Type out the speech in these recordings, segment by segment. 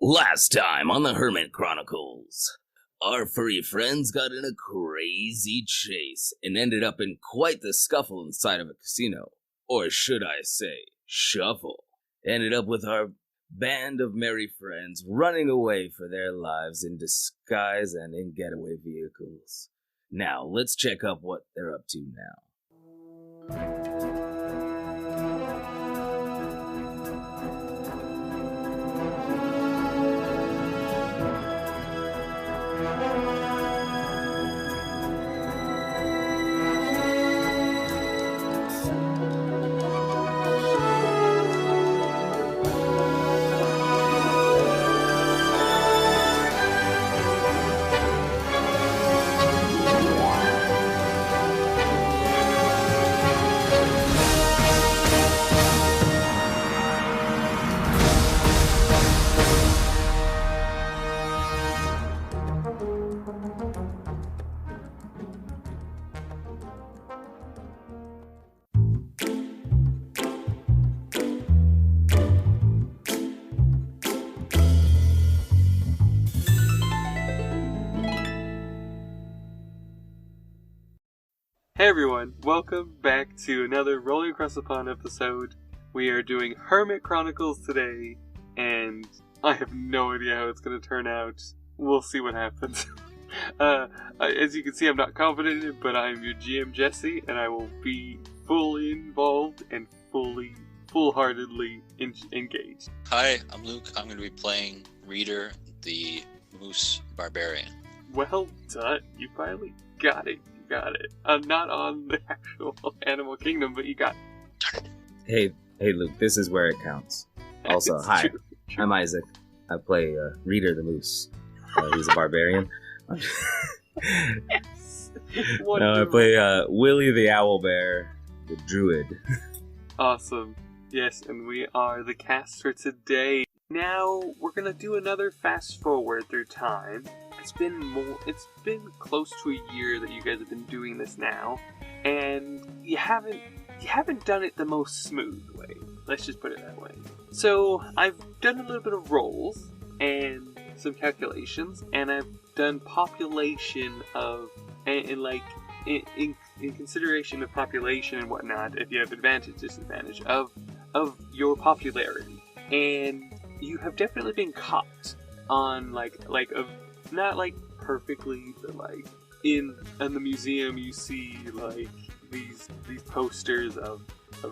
Last time on the Hermit Chronicles, our furry friends got in a crazy chase and ended up in quite the scuffle inside of a casino. Or should I say, shuffle. Ended up with our band of merry friends running away for their lives in disguise and in getaway vehicles. Now, let's check up what they're up to now. Hey everyone, welcome back to another Rolling Across the Pond episode. We are doing Hermit Chronicles today, and I have no idea how it's going to turn out. We'll see what happens. As you can see, I'm not confident in it, but I'm your GM Jessie, and I will be fully involved and full-heartedly engaged. Hi, I'm Luke. I'm going to be playing Reader, the Moose Barbarian. Well done, you finally got it. Got it. I'm not on the actual Animal Kingdom, but you got it. Hey Luke, this is where it counts. Also, hi, True. I'm Isaac. I play Reader the Moose. He's a barbarian. Yes. No, I play Willie the Owlbear, the druid. Awesome. Yes, and we are the cast for today. Now, we're going to do another fast forward through time. It's been close to a year that you guys have been doing this now, and you haven't done it the most smooth way. Let's just put it that way. So I've done a little bit of rolls and some calculations, and I've done population of in consideration of population and whatnot. If you have advantage, disadvantage of your popularity, and you have definitely been caught on not like perfectly, but like in the museum you see like these posters of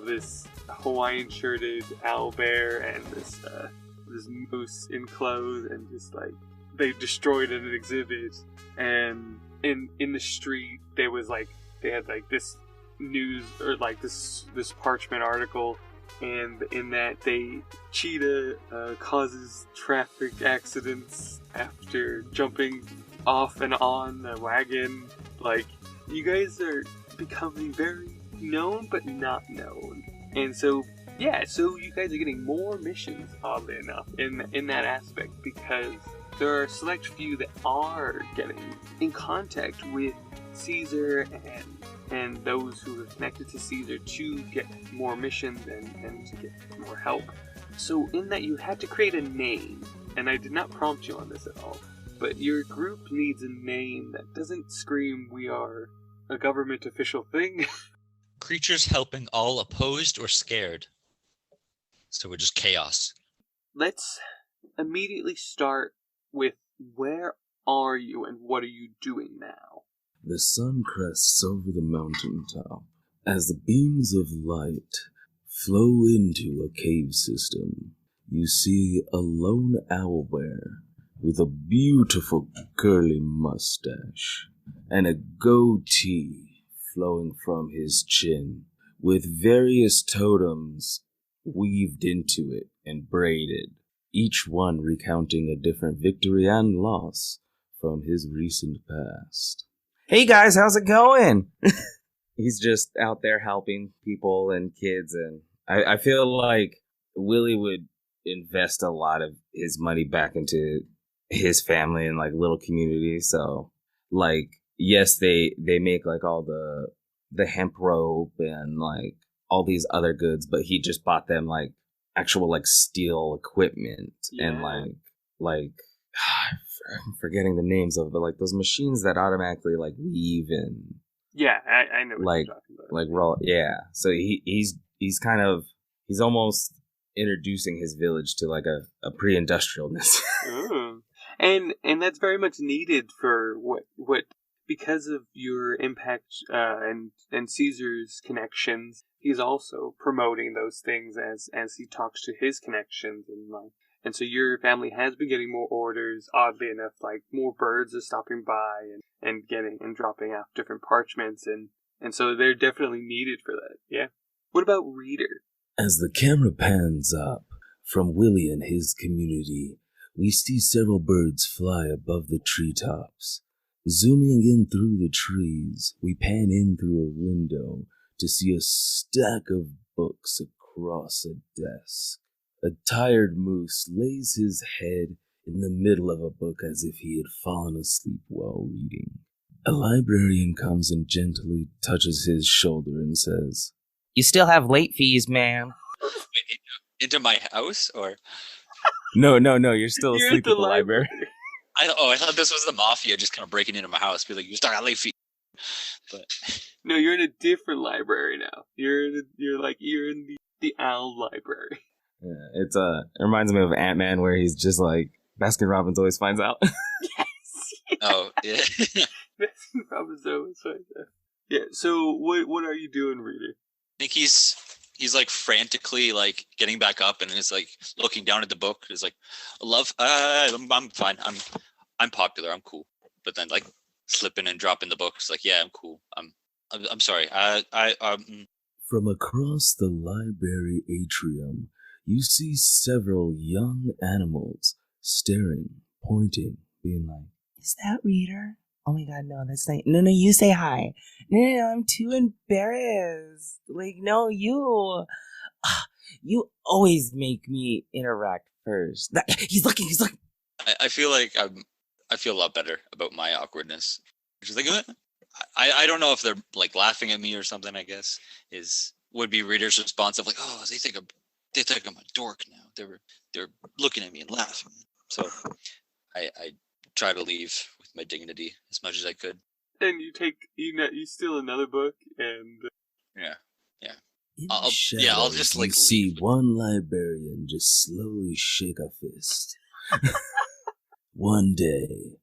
this Hawaiian shirted owlbear and this moose in clothes, and just like they destroyed an exhibit, and in the street they had this news or like this parchment article, and in that cheetah causes traffic accidents after jumping off and on a wagon. Like, you guys are becoming very known but not known, and so you guys are getting more missions, oddly enough, in that aspect, because there are a select few that are getting in contact with Caesar and those who are connected to Caesar to get more missions and to get more help. So in that, you had to create a name, and I did not prompt you on this at all, but your group needs a name that doesn't scream we are a government official thing. Creatures helping all opposed or scared. So we're just chaos. Let's immediately start with, where are you and what are you doing now? The sun crests over the mountaintop as the beams of light flow into a cave system. You see a lone owlbear with a beautiful curly mustache and a goatee flowing from his chin, with various totems weaved into it and braided, each one recounting a different victory and loss from his recent past. Hey guys, how's it going? He's just out there helping people and kids, and I feel like Willie would invest a lot of his money back into his family and like little communities. So like, yes, they make like all the hemp rope and like all these other goods, but he just bought them like actual like steel equipment and like I'm forgetting the names of it, but like those machines that automatically like weave and I know what like you're talking about. like roll. Yeah, so he's almost introducing his village to like a pre-industrialness. And that's very much needed for what because of your impact and Caesar's connections. He's also promoting those things as he talks to his connections and so your family has been getting more orders. Oddly enough, like more birds are stopping by and getting and dropping off different parchments and so they're definitely needed for that. Yeah. What about Reader? As the camera pans up from Willie and his community, we see several birds fly above the treetops. Zooming in through the trees, we pan in through a window to see a stack of books across a desk. A tired moose lays his head in the middle of a book as if he had fallen asleep while reading. A librarian comes and gently touches his shoulder and says, "You still have late fees, man." Wait, into my house, or? No, you're still asleep at the library. I thought this was the mafia just kind of breaking into my house. Be like, you still got late fees. But no, you're in a different library now. You're in the owl library. Yeah, it reminds me of Ant-Man where he's just like, Baskin Robbins always finds out. Yes. Oh, yeah. Baskin Robbins always finds out. Yeah, so what are you doing, Reader? I think he's like frantically like getting back up and is like looking down at the book. He's like, I'm fine. I'm popular. I'm cool. But then like slipping and dropping the books. Like, yeah, I'm cool. I'm sorry. From across the library atrium, you see several young animals staring, pointing, being like, "Is that Reader? Oh my god, no, that's not. No, you say hi. No, I'm too embarrassed. Like, no, you always make me interact first." He's looking. I feel like I feel a lot better about my awkwardness. She's like, I don't know if they're like laughing at me or something. I guess would be Reader's response of like, oh, they think I'm a dork now. They're looking at me and laughing. So I try to leave with my dignity as much as I could. And you steal another book and yeah. I'll just like see one librarian just slowly shake a fist. One day.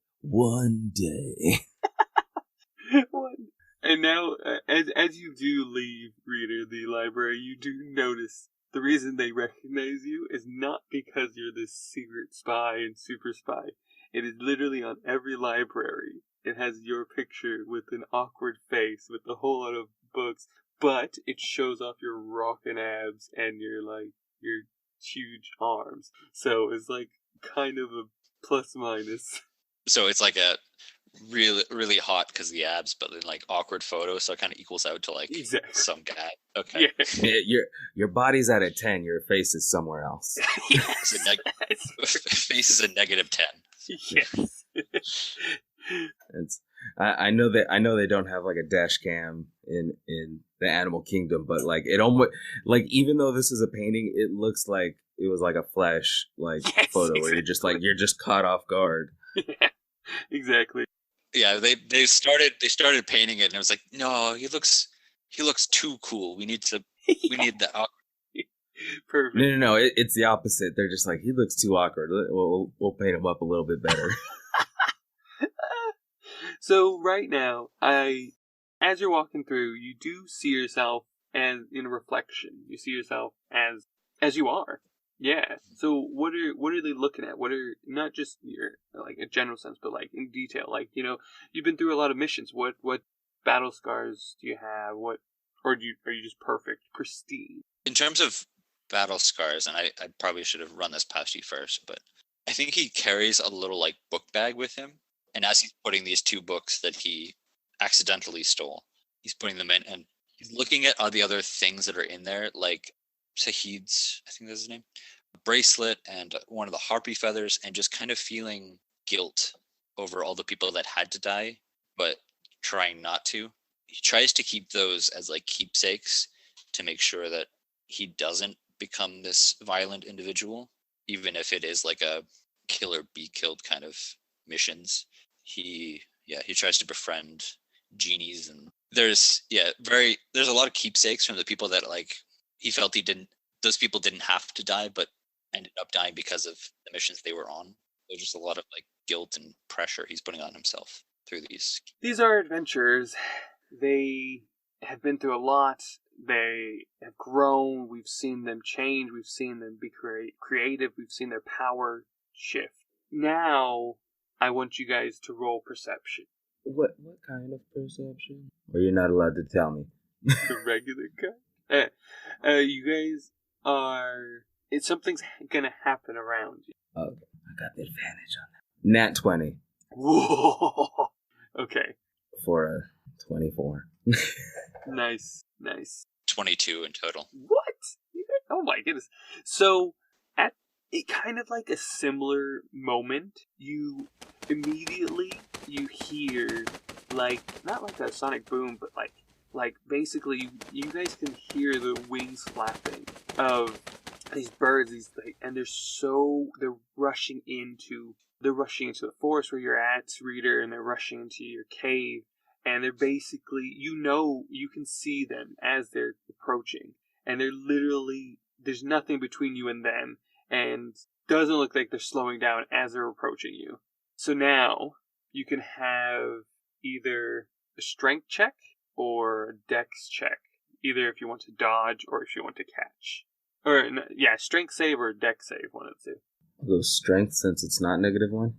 And now, as you do leave, Reader, the library, you do notice the reason they recognize you is not because you're this secret spy and super spy. It is literally on every library. It has your picture with an awkward face with a whole lot of books, but it shows off your rockin' abs and your huge arms. So it's like kind of a plus minus. So it's like a really, really hot because of the abs, but then like awkward photo, so it kind of equals out to like some guy. Okay. Yeah, your body's at a 10, your face is somewhere else. Yes. Face is a -10. Yes. I know they don't have like a dash cam in the animal kingdom, but like it almost like even though this is a painting, it looks like it was like a flash photo where you're just caught off guard. Yeah, exactly. Yeah, they started painting it, and it was like, no, he looks too cool. We need that awkward. Perfect. No, it's the opposite. They're just like, he looks too awkward. We'll paint him up a little bit better. So right now, as you're walking through, you do see yourself as in a reflection. You see yourself as you are. Yeah. So what are they looking at? What are not just your like a general sense, but like in detail? Like, you've been through a lot of missions. What battle scars do you have? Or are you just perfect, pristine? In terms of battle scars, and I probably should have run this past you first, but I think he carries a little like book bag with him, and as he's putting these 2 books that he accidentally stole, he's putting them in, and he's looking at all the other things that are in there, like Sahid's, I think that's his name, bracelet and one of the harpy feathers, and just kind of feeling guilt over all the people that had to die, but trying not to. He tries to keep those as like keepsakes to make sure that he doesn't become this violent individual, even if it is like a kill or be killed kind of missions. He tries to befriend genies, and there's a lot of keepsakes from the people that like he felt those people didn't have to die, but ended up dying because of the missions they were on. There's just a lot of like guilt and pressure he's putting on himself through these. These are adventurers. They have been through a lot. They have grown. We've seen them change. We've seen them be creative. We've seen their power shift. Now, I want you guys to roll perception. What kind of perception? Or you're not allowed to tell me. The regular kind? You guys are... Something's gonna happen around you. Okay, I got the advantage on that. Nat 20. Whoa! Okay. For a 24. Nice. 22 in total. What? Oh my goodness. So, at kind of like a similar moment, you immediately, you hear, like, not like a sonic boom, but like basically, you guys can hear the wings flapping of these birds, and they're rushing into the forest where you're at, reader, and they're rushing into your cave, and they're basically, you can see them as they're approaching, and they're literally, there's nothing between you and them, and doesn't look like they're slowing down as they're approaching you. So now, you can have either a strength check or a dex check, either if you want to dodge or if you want to catch. Or, strength save or dex save, one of the two. I'll go strength since it's not -1.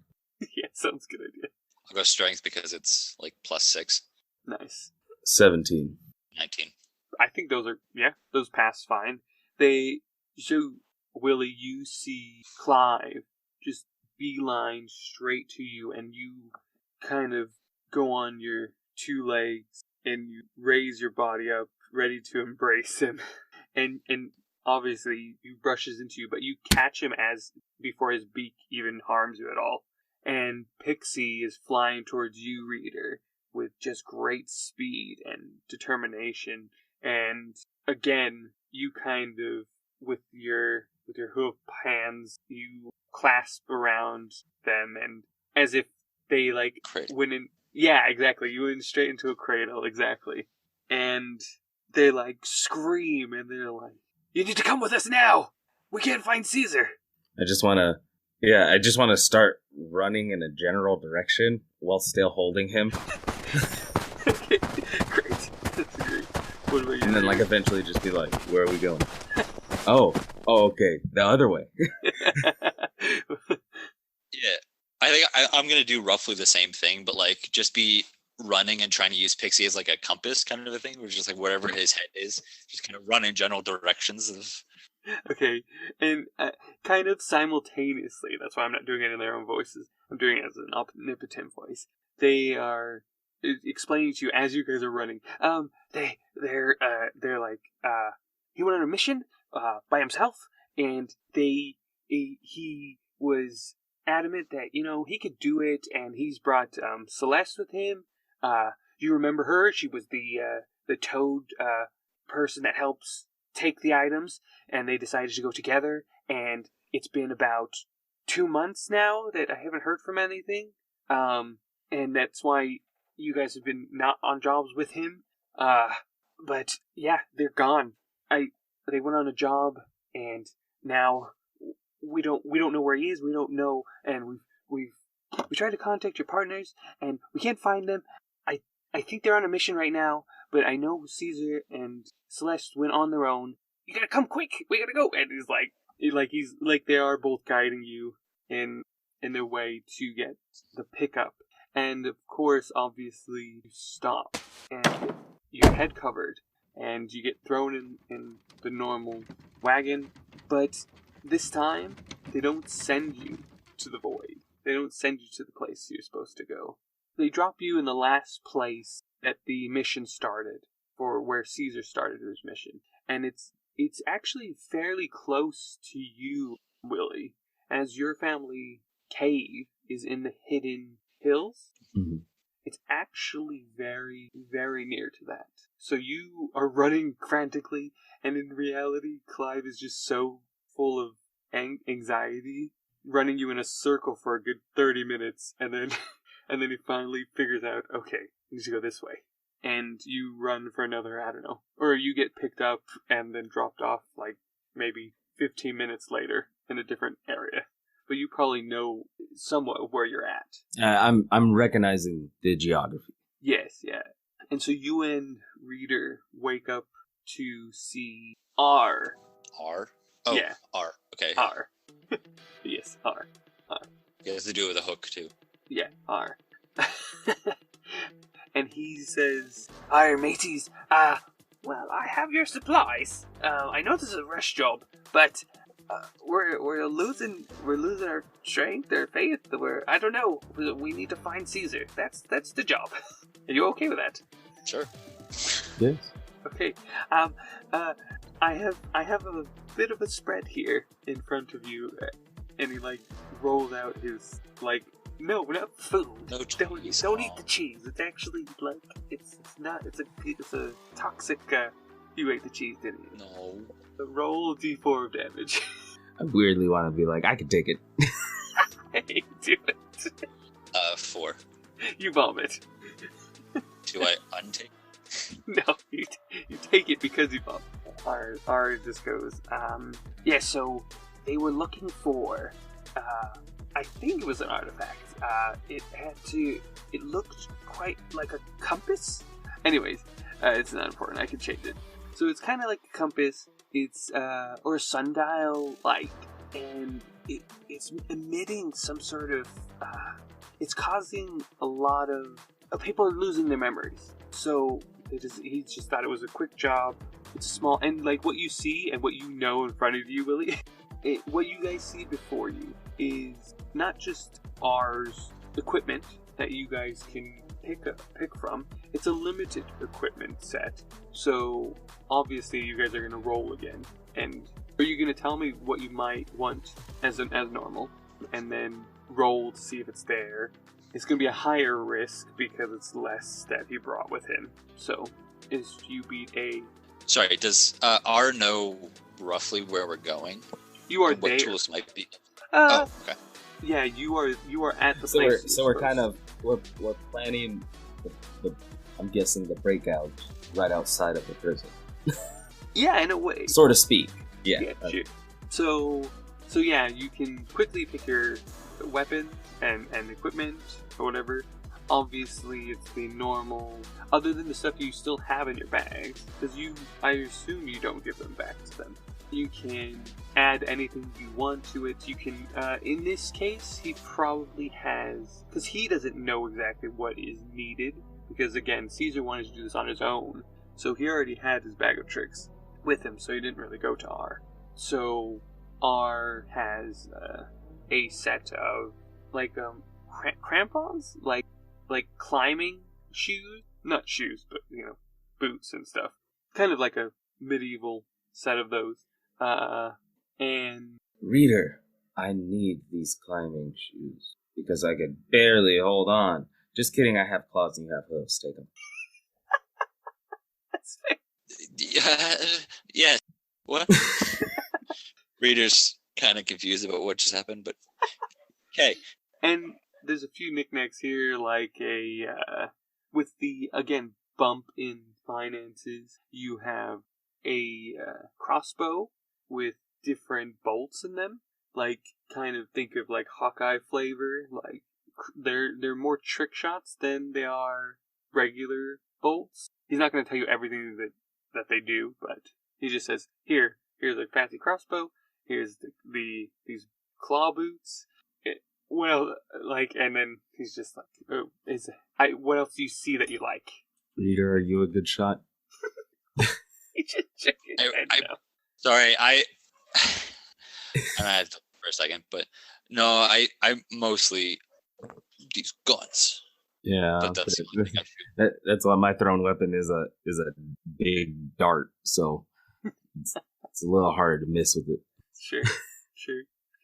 Yeah, sounds good idea. I'll go strength because it's like +6. Nice. 17. 19. I think those pass fine. So, Willie, you see Clive just beeline straight to you, and you kind of go on your two legs, and you raise your body up, ready to embrace him. And obviously, he brushes into you, but you catch him before his beak even harms you at all. And Pixie is flying towards you, reader, with just great speed and determination. And again, you kind of, with your hoof hands, you clasp around them, and as if they went in. Yeah, exactly. You went straight into a cradle, exactly. And they scream, and they're like, "You need to come with us now! We can't find Caesar!" I just want to start running in a general direction while still holding him. Okay, great. That's great. What about you? And then eventually just be like, where are we going? Oh, okay, the other way. Yeah, I think I'm going to do roughly the same thing, but just be running and trying to use Pixie as a compass kind of a thing, where just wherever his head is, just kind of run in general directions of... Okay, and kind of simultaneously, that's why I'm not doing it in their own voices, I'm doing it as an omnipotent voice. They are explaining to you as you guys are running. They're like, he went on a mission by himself, and he was adamant that he could do it, and he's brought Celeste with him. You remember her? She was the toad person that helps take the items, and they decided to go together, and it's been about 2 months now that I haven't heard from anything, and that's why you guys have been not on jobs with him, but yeah, they're gone. They went on a job, and now we don't know where he is. We don't know, and we tried to contact your partners, and we can't find them. I think they're on a mission right now, but I know Caesar and Celeste went on their own. You gotta come quick. We gotta go. And he's like they are both guiding you in their way to get the pickup. And of course, obviously, you stop and get your head covered, and you get thrown in the normal wagon. But this time, they don't send you to the void. They don't send you to the place you're supposed to go. They drop you in the last place that the mission started, for where Caesar started his mission. And it's actually fairly close to you, Willie, as your family cave is in the hidden hills. Mm-hmm. It's actually very, very near to that. So you are running frantically, and in reality, Clive is just so full of anxiety, running you in a circle for a good 30 minutes, and then and then he finally figures out, okay, you need to go this way. And you run for another, I don't know, or you get picked up and then dropped off like maybe 15 minutes later in a different area. But you probably know somewhat where you're at. I'm recognizing the geography. Yes, yeah. And so you and Reader wake up to see R. R? Oh, yeah. R. Okay. R. Yes, R. He has to do it with a hook, too. Yeah, R. And he says, "Hi, mateys. Well, I have your supplies. I know this is a rush job, but we're losing our strength, our faith. I don't know. We need to find Caesar. That's the job. Are you okay with that?" Sure. Yes. Okay. I have a bit of a spread here in front of you, and he rolls out his No, not food. No Don't cheese. eat the cheese. It's actually it's a toxic. You ate the cheese, didn't you? No. Roll D4 of damage. I weirdly want to be like, I could take it. Hey, do it. 4. You vomit. Do I untake? No, you take it because you vomit. R just goes. Yeah. So they were looking for. I think it was an artifact. It looked quite like a compass. Anyways, it's not important. I can change it. So it's kind of like a compass. It's or a sundial light, and it's emitting some sort of. It's causing a lot of people are losing their memories. So he just thought it was a quick job. It's small, and what you see and what you know in front of you, Willie. What you guys see before you is not just R's equipment that you guys can pick from. It's a limited equipment set. So obviously you guys are going to roll again. And are you going to tell me what you might want as normal, and then roll to see if it's there? It's going to be a higher risk because it's less that he brought with him. So if you beat a... Sorry, does R know roughly where we're going? You are what there. Tools might be? Okay. Yeah, you are at the So place. we're kind of we're planning the I'm guessing the breakout right outside of the prison. Yeah, in a way. So to speak. Yeah. Sure. So yeah, you can quickly pick your weapon and equipment or whatever. Obviously, it's the normal, other than the stuff you still have in your bags, because I assume you don't give them back to them. You can add anything you want to it. You can, in this case, he probably has, because he doesn't know exactly what is needed, because again, Caesar wanted to do this on his own, so he already had his bag of tricks with him, so he didn't really go to R. So R has a set of crampons, like climbing shoes, not shoes, but boots and stuff. Kind of like a medieval set of those. And Reader, I need these climbing shoes because I could barely hold on. Just kidding, I have claws and you have hooves. Take them. That's fair. Yes. What? Reader's kind of confused about what just happened, but okay. And there's a few knickknacks here, like with the, again, bump in finances, you have a crossbow with different bolts in them. Kind of think of Hawkeye flavor. They're more trick shots than they are regular bolts. He's not going to tell you everything that they do, but he just says, here's a fancy crossbow. Here's these claw boots. Well, and then he's just what else do you see that you like? Reader, are you a good shot? He just checking. Sorry, I had to for a second, but no, I mostly these guns. Yeah, but that's why my thrown weapon is a big dart, so it's a little hard to miss with it. Sure,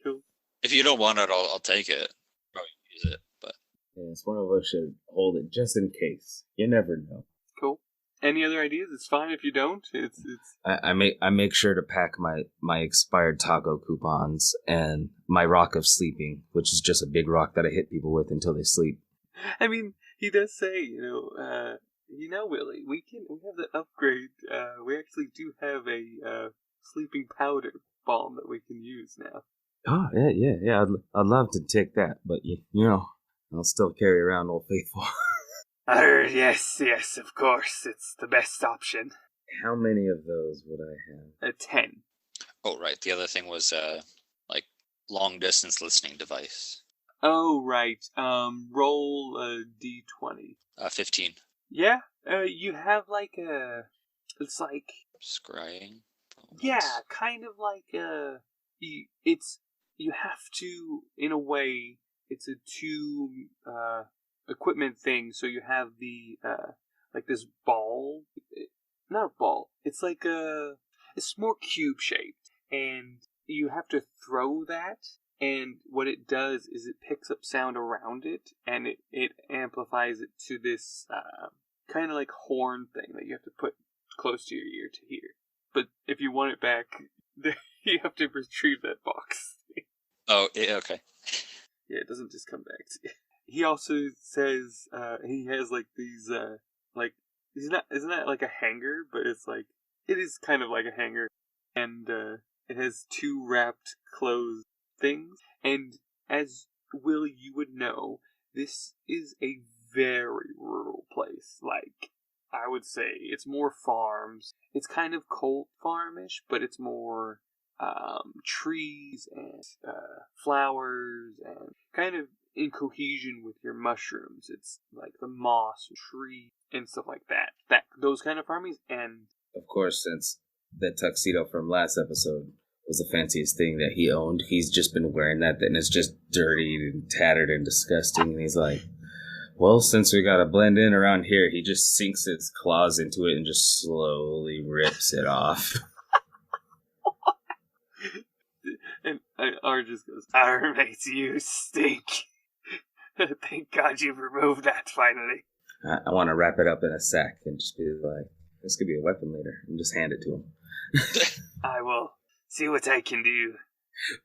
cool. If you don't want it, I'll take it. Probably use it, but Yes, one of us should hold it just in case. You never know. Cool. Any other ideas? It's fine if you don't. It's. I make sure to pack my expired taco coupons and my rock of sleeping, which is just a big rock that I hit people with until they sleep. I mean, he does say, Willie, we have the upgrade. We actually do have a sleeping powder balm that we can use now. Oh yeah. I'd love to take that, but I'll still carry around Old Faithful. Yes, of course. It's the best option. How many of those would I have? 10. Oh, right. The other thing was, long distance listening device. Oh, right. Roll a d20. 15. Yeah, you have it's like... Scrying? Yeah, kind of like, you have to, in a way, it's a 2, equipment thing, so you have the, this ball, not a ball, it's it's more cube-shaped, and you have to throw that, and what it does is it picks up sound around it, and it amplifies it to this, kind of like horn thing that you have to put close to your ear to hear. But if you want it back, you have to retrieve that box. Oh, yeah, okay. Yeah, it doesn't just come back to you. He also says he has these isn't that like a hanger, but it is kind of like a hanger, and it has 2 wrapped clothes things. And as Will, you would know, this is a very rural place. I would say it's more farms. It's kind of cold farmish, but it's more trees and flowers and kind of in cohesion with your mushrooms. It's like the moss, tree, and stuff like that. Those kind of farmings. And of course, since the tuxedo from last episode was the fanciest thing that he owned, he's just been wearing that, and it's just dirty and tattered and disgusting. And he's like, well, since we gotta blend in around here, he just sinks his claws into it and just slowly rips it off. And R just goes, Hermit, you stink. Thank God you've removed that finally. I want to wrap it up in a sack and just be like, this could be a weapon later, and just hand it to him. I will see what I can do.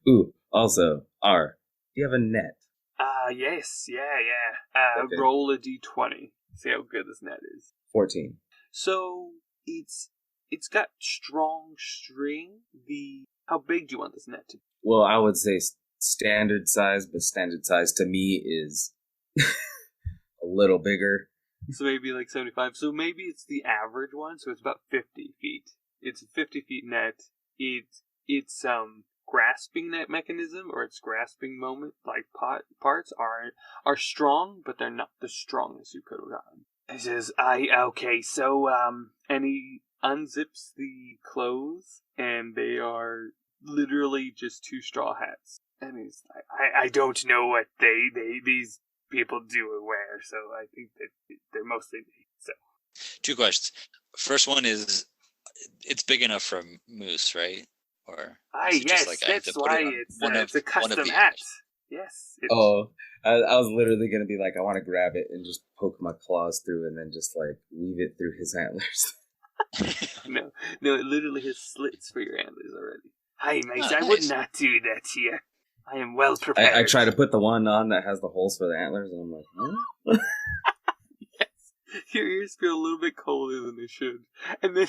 Ooh, also, R, do you have a net? Yes, yeah. Okay. Roll a d20. See how good this net is. 14. So, it's got strong string. How big do you want this net to be? Well, I would say standard size, but standard size to me is a little bigger. So maybe 75. So maybe it's the average one, so it's about 50 feet. It's a 50 feet net. It's grasping net mechanism, or its grasping moment, parts are strong, but they're not the strongest you could have gotten. He says, and he unzips the clothes, and they are literally just 2 straw hats. And he's like, I don't know what these people do or wear, so I think that they're mostly me. So 2 questions. First one is, it's big enough for a moose, right? Or yes, that's why it's a custom hat. Yes. I was literally going to be like, I want to grab it and just poke my claws through and then just weave it through his antlers. No, it literally has slits for your antlers already. Hi, mate, I would not do that here. I am well prepared. I try to put the one on that has the holes for the antlers, and I'm like, huh? Yes, your ears feel a little bit colder than they should. And then,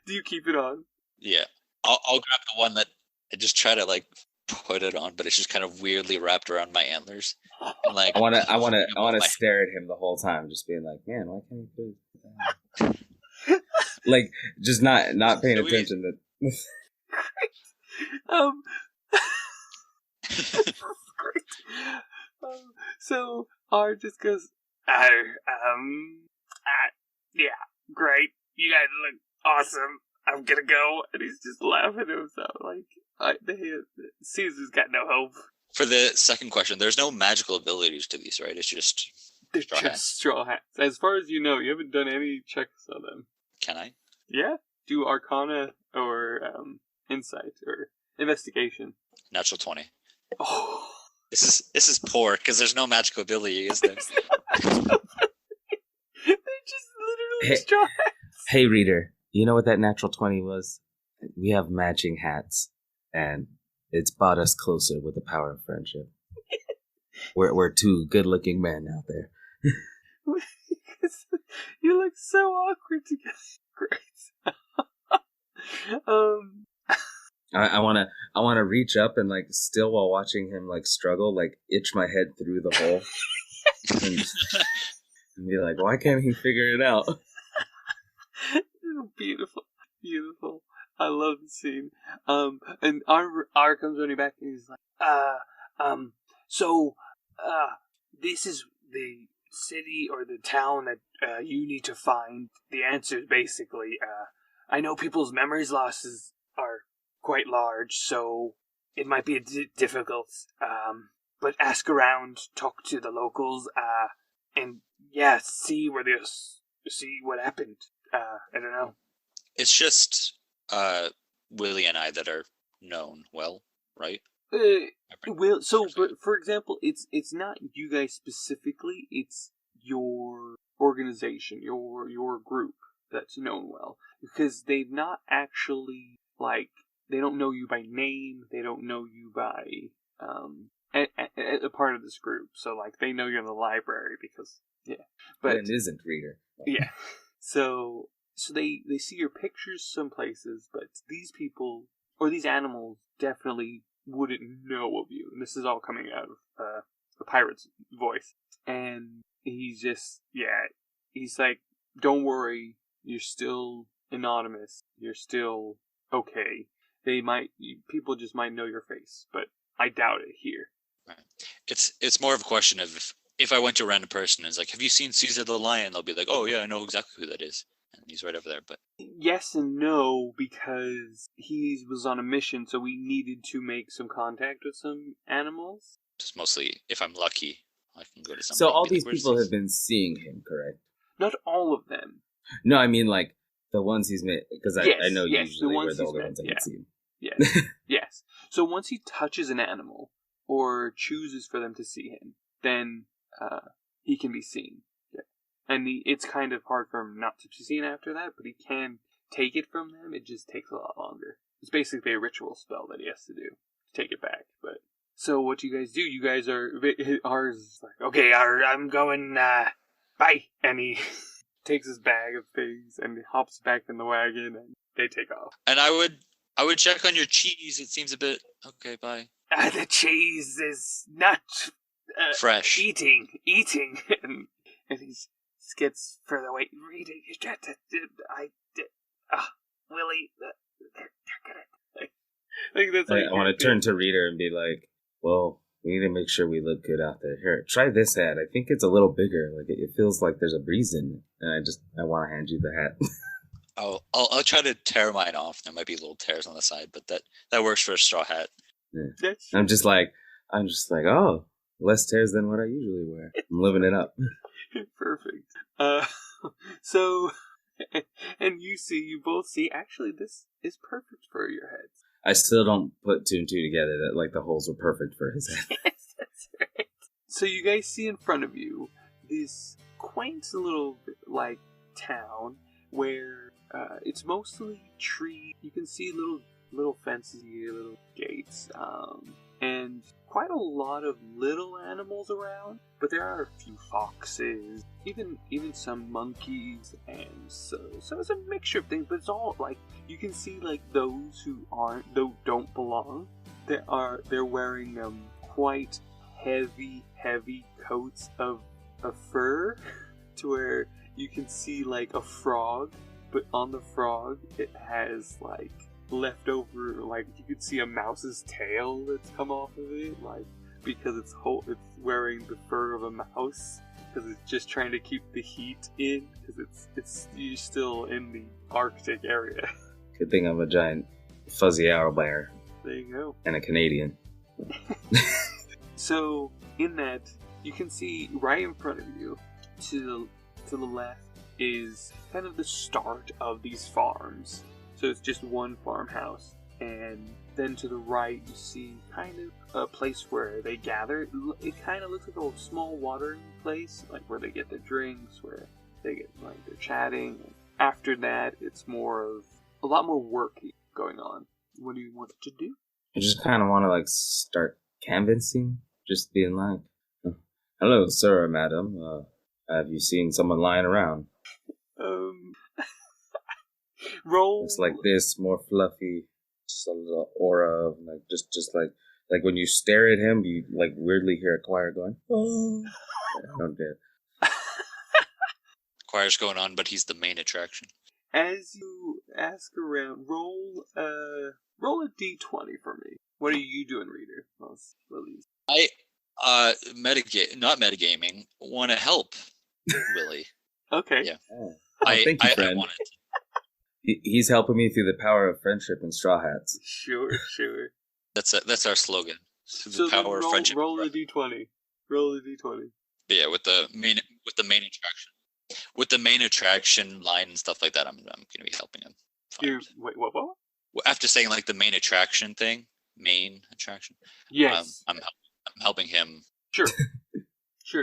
do you keep it on? Yeah, I'll grab the one that I just try to put it on, but it's just kind of weirdly wrapped around my antlers. And I want to stare at him the whole time, just being like, man, why can't he put it down? Just not paying attention to. Great. So R just goes, yeah, great. You guys look awesome. I'm gonna go. And he's just laughing to himself. Caesar's got no hope. For the second question, there's no magical abilities to these, right? It's just straw hats. As far as you know, you haven't done any checks on them. Can I? Yeah. Do Arcana or Insight or Investigation. Natural 20. Oh, This is poor because there's no magical ability, is there? They're just literally straw hats. Hey, reader, you know what that natural 20 was? We have matching hats, and it's brought us closer with the power of friendship. We're two good-looking men out there. You look so awkward together. Great. I wanna reach up and like still while watching him like struggle, like itch my head through the hole and be like, why can't he figure it out? Beautiful, beautiful. I love the scene. And R comes running back and he's like, this is the city or the town that you need to find the answers. Basically, I know people's memories losses are quite large, so it might be difficult. But ask around, talk to the locals, and yeah, see what happened. I don't know. It's just Willie and I that are known well, right? But for example, it's not you guys specifically. It's your organization, your group that's known well, because they've not actually they don't know you by name. They don't know you by a part of this group. So they know you're in the library because but it isn't reader. Yeah. So they see your pictures some places, but these people or these animals definitely wouldn't know of you. And this is all coming out of the pirate's voice. And he's just, he's like, don't worry, you're still anonymous. You're still okay. People just might know your face, but I doubt it here. Right. It's more of a question of if I went to a random person and it's like, have you seen Caesar the Lion? They'll be like, oh yeah, I know exactly who that is. And he's right over there. But yes and no, because he was on a mission, so we needed to make some contact with some animals. Just mostly, if I'm lucky, I can go to somebody. So all these people have been seeing him, correct? Not all of them. No, I mean the ones he's made, because I know yes, usually we're the older ones I can see him. Yes, yes. So once he touches an animal or chooses for them to see him, then he can be seen. Yeah. And it's kind of hard for him not to be seen after that, but he can take it from them. It just takes a lot longer. It's basically a ritual spell that he has to do to take it back. But so what do you guys do? You guys are ours like, okay, I'm going. Bye, and he takes his bag of things and he hops back in the wagon and they take off. And I would check on your cheese. It seems a bit okay. Bye. The cheese is not fresh. Eating, and he gets further away. Read it. You tried to. Willie, they're gonna. I want to turn to Reader and be like, well, we need to make sure we look good out there. Here, try this hat. I think it's a little bigger. It feels like there's a breeze in it. And I want to hand you the hat. I'll try to tear mine off. There might be little tears on the side, but that works for a straw hat. Yeah. I'm just like, oh, less tears than what I usually wear. I'm living it up. Perfect. So, and you both see, actually, this is perfect for your heads. I still don't put two and two together that the holes were perfect for his head. Yes, that's right. So you guys see in front of you this quaint little town where it's mostly trees. You can see little fences here, little gates, and quite a lot of little animals around. But there are a few foxes, even some monkeys, and so it's a mixture of things. But it's all you can see those who don't belong. They're wearing quite heavy coats of fur, to where you can see a frog, but on the frog it has leftover, you could see a mouse's tail that's come off of it, because it's wearing the fur of a mouse, because it's just trying to keep the heat in, because you're still in the Arctic area. Good thing I'm a giant fuzzy owl bear. There you go. And a Canadian. So in that, you can see right in front of you, to the left, is kind of the start of these farms. So it's just one farmhouse, and then to the right, you see kind of a place where they gather. It kind of looks like a small watering place, like where they get their drinks, where they get like they're chatting. After that, it's more of a lot more work going on. What do you want to do? I just kind of want to like start canvassing, just being like, "Hello, sir or madam. Have you seen someone lying around? Roll. It's like this, more fluffy, just a little aura of like just like when you stare at him, you like weirdly hear a choir going. Oh, I don't get it. Choir's going on, but he's the main attraction. As you ask around, roll a d20 for me. What are you doing, Reader? I not metagaming, want to help Willie. Okay. Yeah. Oh, thank you, friend. I wanted to. He's helping me through the power of friendship and straw hats. Sure. That's our slogan. Through So the power of friendship. Roll a d20. Roll a d20. But yeah, with the main attraction. With the main attraction line and stuff like that, I'm going to be helping him. Wait, what? After saying like the main attraction thing, Yes. I'm helping him. Sure.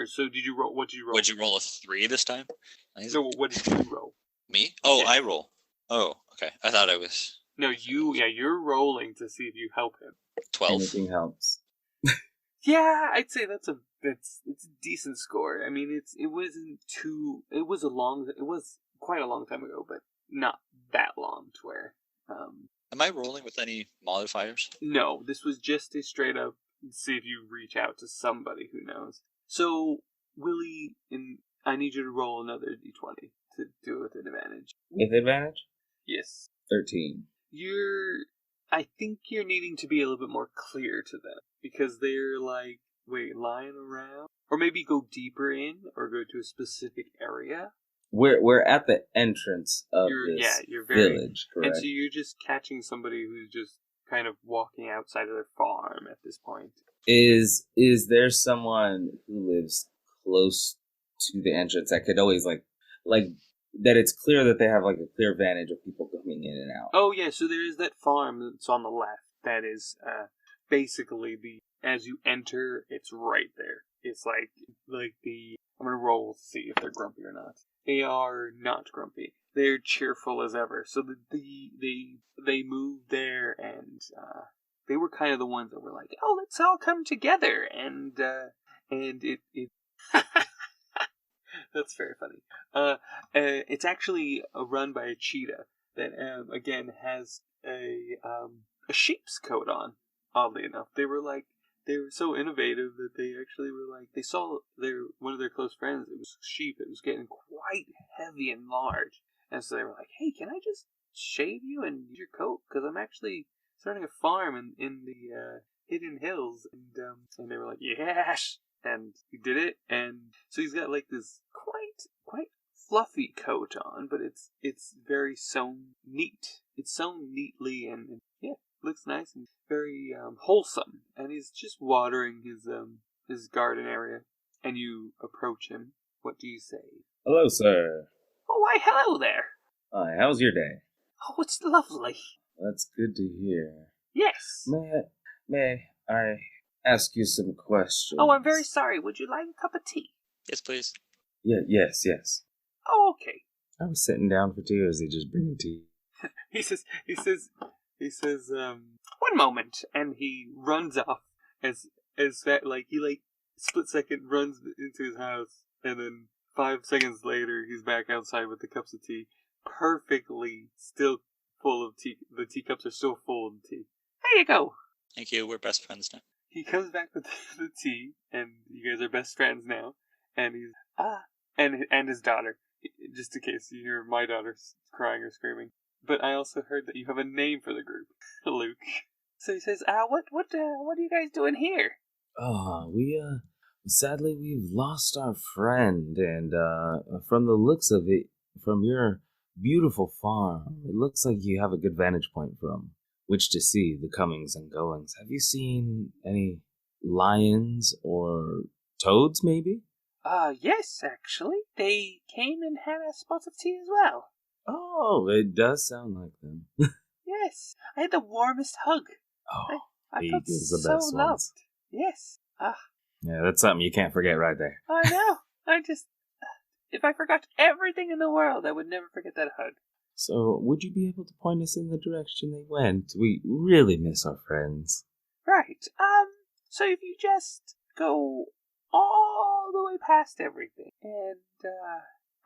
So did you roll? What did you roll? Would you roll a 3 this time? So what did you roll? Me? Oh, Yeah. I roll. Oh, okay. I thought I was. No, you're rolling to see if you help him. 12. Anything helps. Yeah, I'd say it's a decent score. I mean, it was quite a long time ago, but not that long to where. Am I rolling with any modifiers? No, this was just a straight up see if you reach out to somebody who knows. So, Willie, I need you to roll another d20 to do it with advantage. With advantage? Yes. 13. I think you're needing to be a little bit more clear to them because they're like, lying around, or maybe go deeper in, or go to a specific area. We're at the entrance of this village, correct? And so you're just catching somebody who's just kind of walking outside of their farm at this point. Is there someone who lives close to the entrance that could always like that it's clear that they have like a clear vantage of people coming in and out? Oh yeah, so there is that farm that's on the left. That is basically as you enter, it's right there. It's like I'm gonna roll to see if they're grumpy or not. They are not grumpy. They're cheerful as ever. So they moved there, and they were kind of the ones that were like, "Oh, let's all come together," and it that's very funny. It's actually run by a cheetah that again has a sheep's coat on. Oddly enough, they were so innovative that they actually were like, they saw one of their close friends. It was sheep. It was getting quite heavy and large, and so they were like, "Hey, can I just shave you and use your coat? Because I'm actually starting a farm in the Hidden Hills." And they were like, "Yes!" And he did it, and so he's got like this quite fluffy coat on, but it's very sewn neat. It's sewn neatly, and yeah, looks nice and very wholesome. And he's just watering his garden area. And you approach him. What do you say? Hello, sir. Oh, why, hello there. Hi, how's your day? Oh, it's lovely. That's good to hear. Yes. May I ask you some questions? Oh, I'm very sorry. Would you like a cup of tea? Yes, please. Yeah, yes. Oh, okay. I was sitting down for tea, or is he just bringing tea? He says, one moment, and he runs off as that, he split second runs into his house, and then 5 seconds later, he's back outside with the cups of tea, perfectly still full of tea. The teacups are still full of tea. There you go. Thank you. We're best friends now. He comes back with the tea, and you guys are best friends now. And he's and his daughter, just in case you hear my daughter crying or screaming. But I also heard that you have a name for the group, Luke. So he says, what are you guys doing here? Sadly, we've lost our friend, and from the looks of it, from your beautiful farm, it looks like you have a good vantage point from which to see the comings and goings. Have you seen any lions or toads, maybe? Yes, actually. They came and had a spot of tea as well. Oh, it does sound like them. Yes, I had the warmest hug. Oh, I he felt is the so best loved. ones. Yes. Yeah, that's something you can't forget right there. I know. If I forgot everything in the world, I would never forget that hug. So, would you be able to point us in the direction they went? We really miss our friends. Right. So if you just go all the way past everything, and,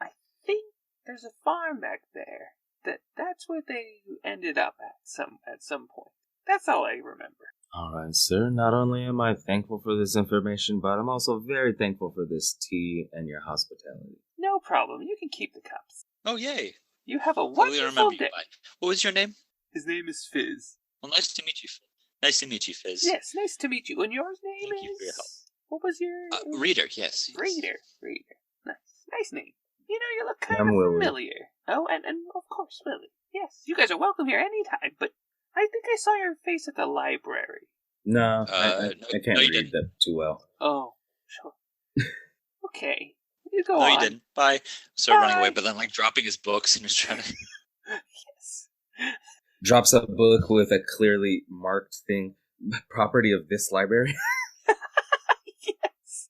I think there's a farm back there. That's where they ended up at some point. That's all I remember. All right, sir. Not only am I thankful for this information, but I'm also very thankful for this tea and your hospitality. No problem. You can keep the cups. Oh, yay. You have a Totally wonderful remember you day. by. What was your name? His name is Fizz. Well, nice to meet you. Nice to meet you, Fizz. Yes, nice to meet you. And yours name Thank is? you for your help. What was your... Reader, yes. Reader. Nice name. You know, you look kind I'm of Willie. familiar. Oh, and of course, Willie. Yes, you guys are welcome here anytime, but I think I saw your face at the library. No, No, I can't no, you read didn't. that too well. Oh, sure. Okay, you go No, on. you didn't. Bye. Started running away, Bye. but then dropping his books and was trying to. Yes. Drops a book with a clearly marked thing. Property of this library. Yes.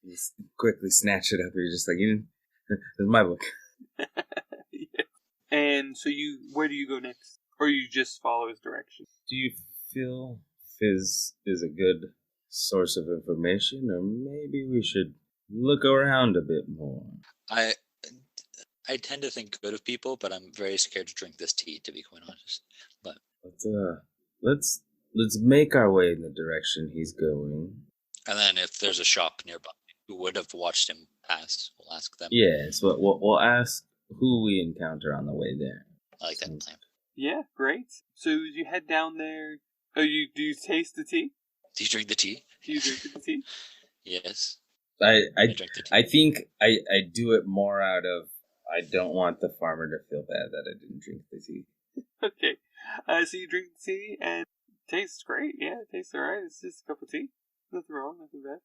You just quickly snatch it up. You're just like, this is my book. Yeah. And so where do you go next? Or you just follow his direction? Do you feel Fizz is a good source of information, or maybe we should look around a bit more? I tend to think good of people, but I'm very scared to drink this tea, to be quite honest. But Let's make our way in the direction he's going. and then if there's a shop nearby who would have watched him pass, we'll ask them. Yes, we'll ask who we encounter on the way there. I like that plan. Yeah, great. So as you head down there, do you taste the tea? Do you drink the tea? Do you drink the tea? Yes. I drink the tea. I think I do it more out of I don't want the farmer to feel bad that I didn't drink the tea. Okay. So you drink the tea and it tastes great. Yeah, it tastes alright. It's just a cup of tea. Nothing wrong, nothing bad.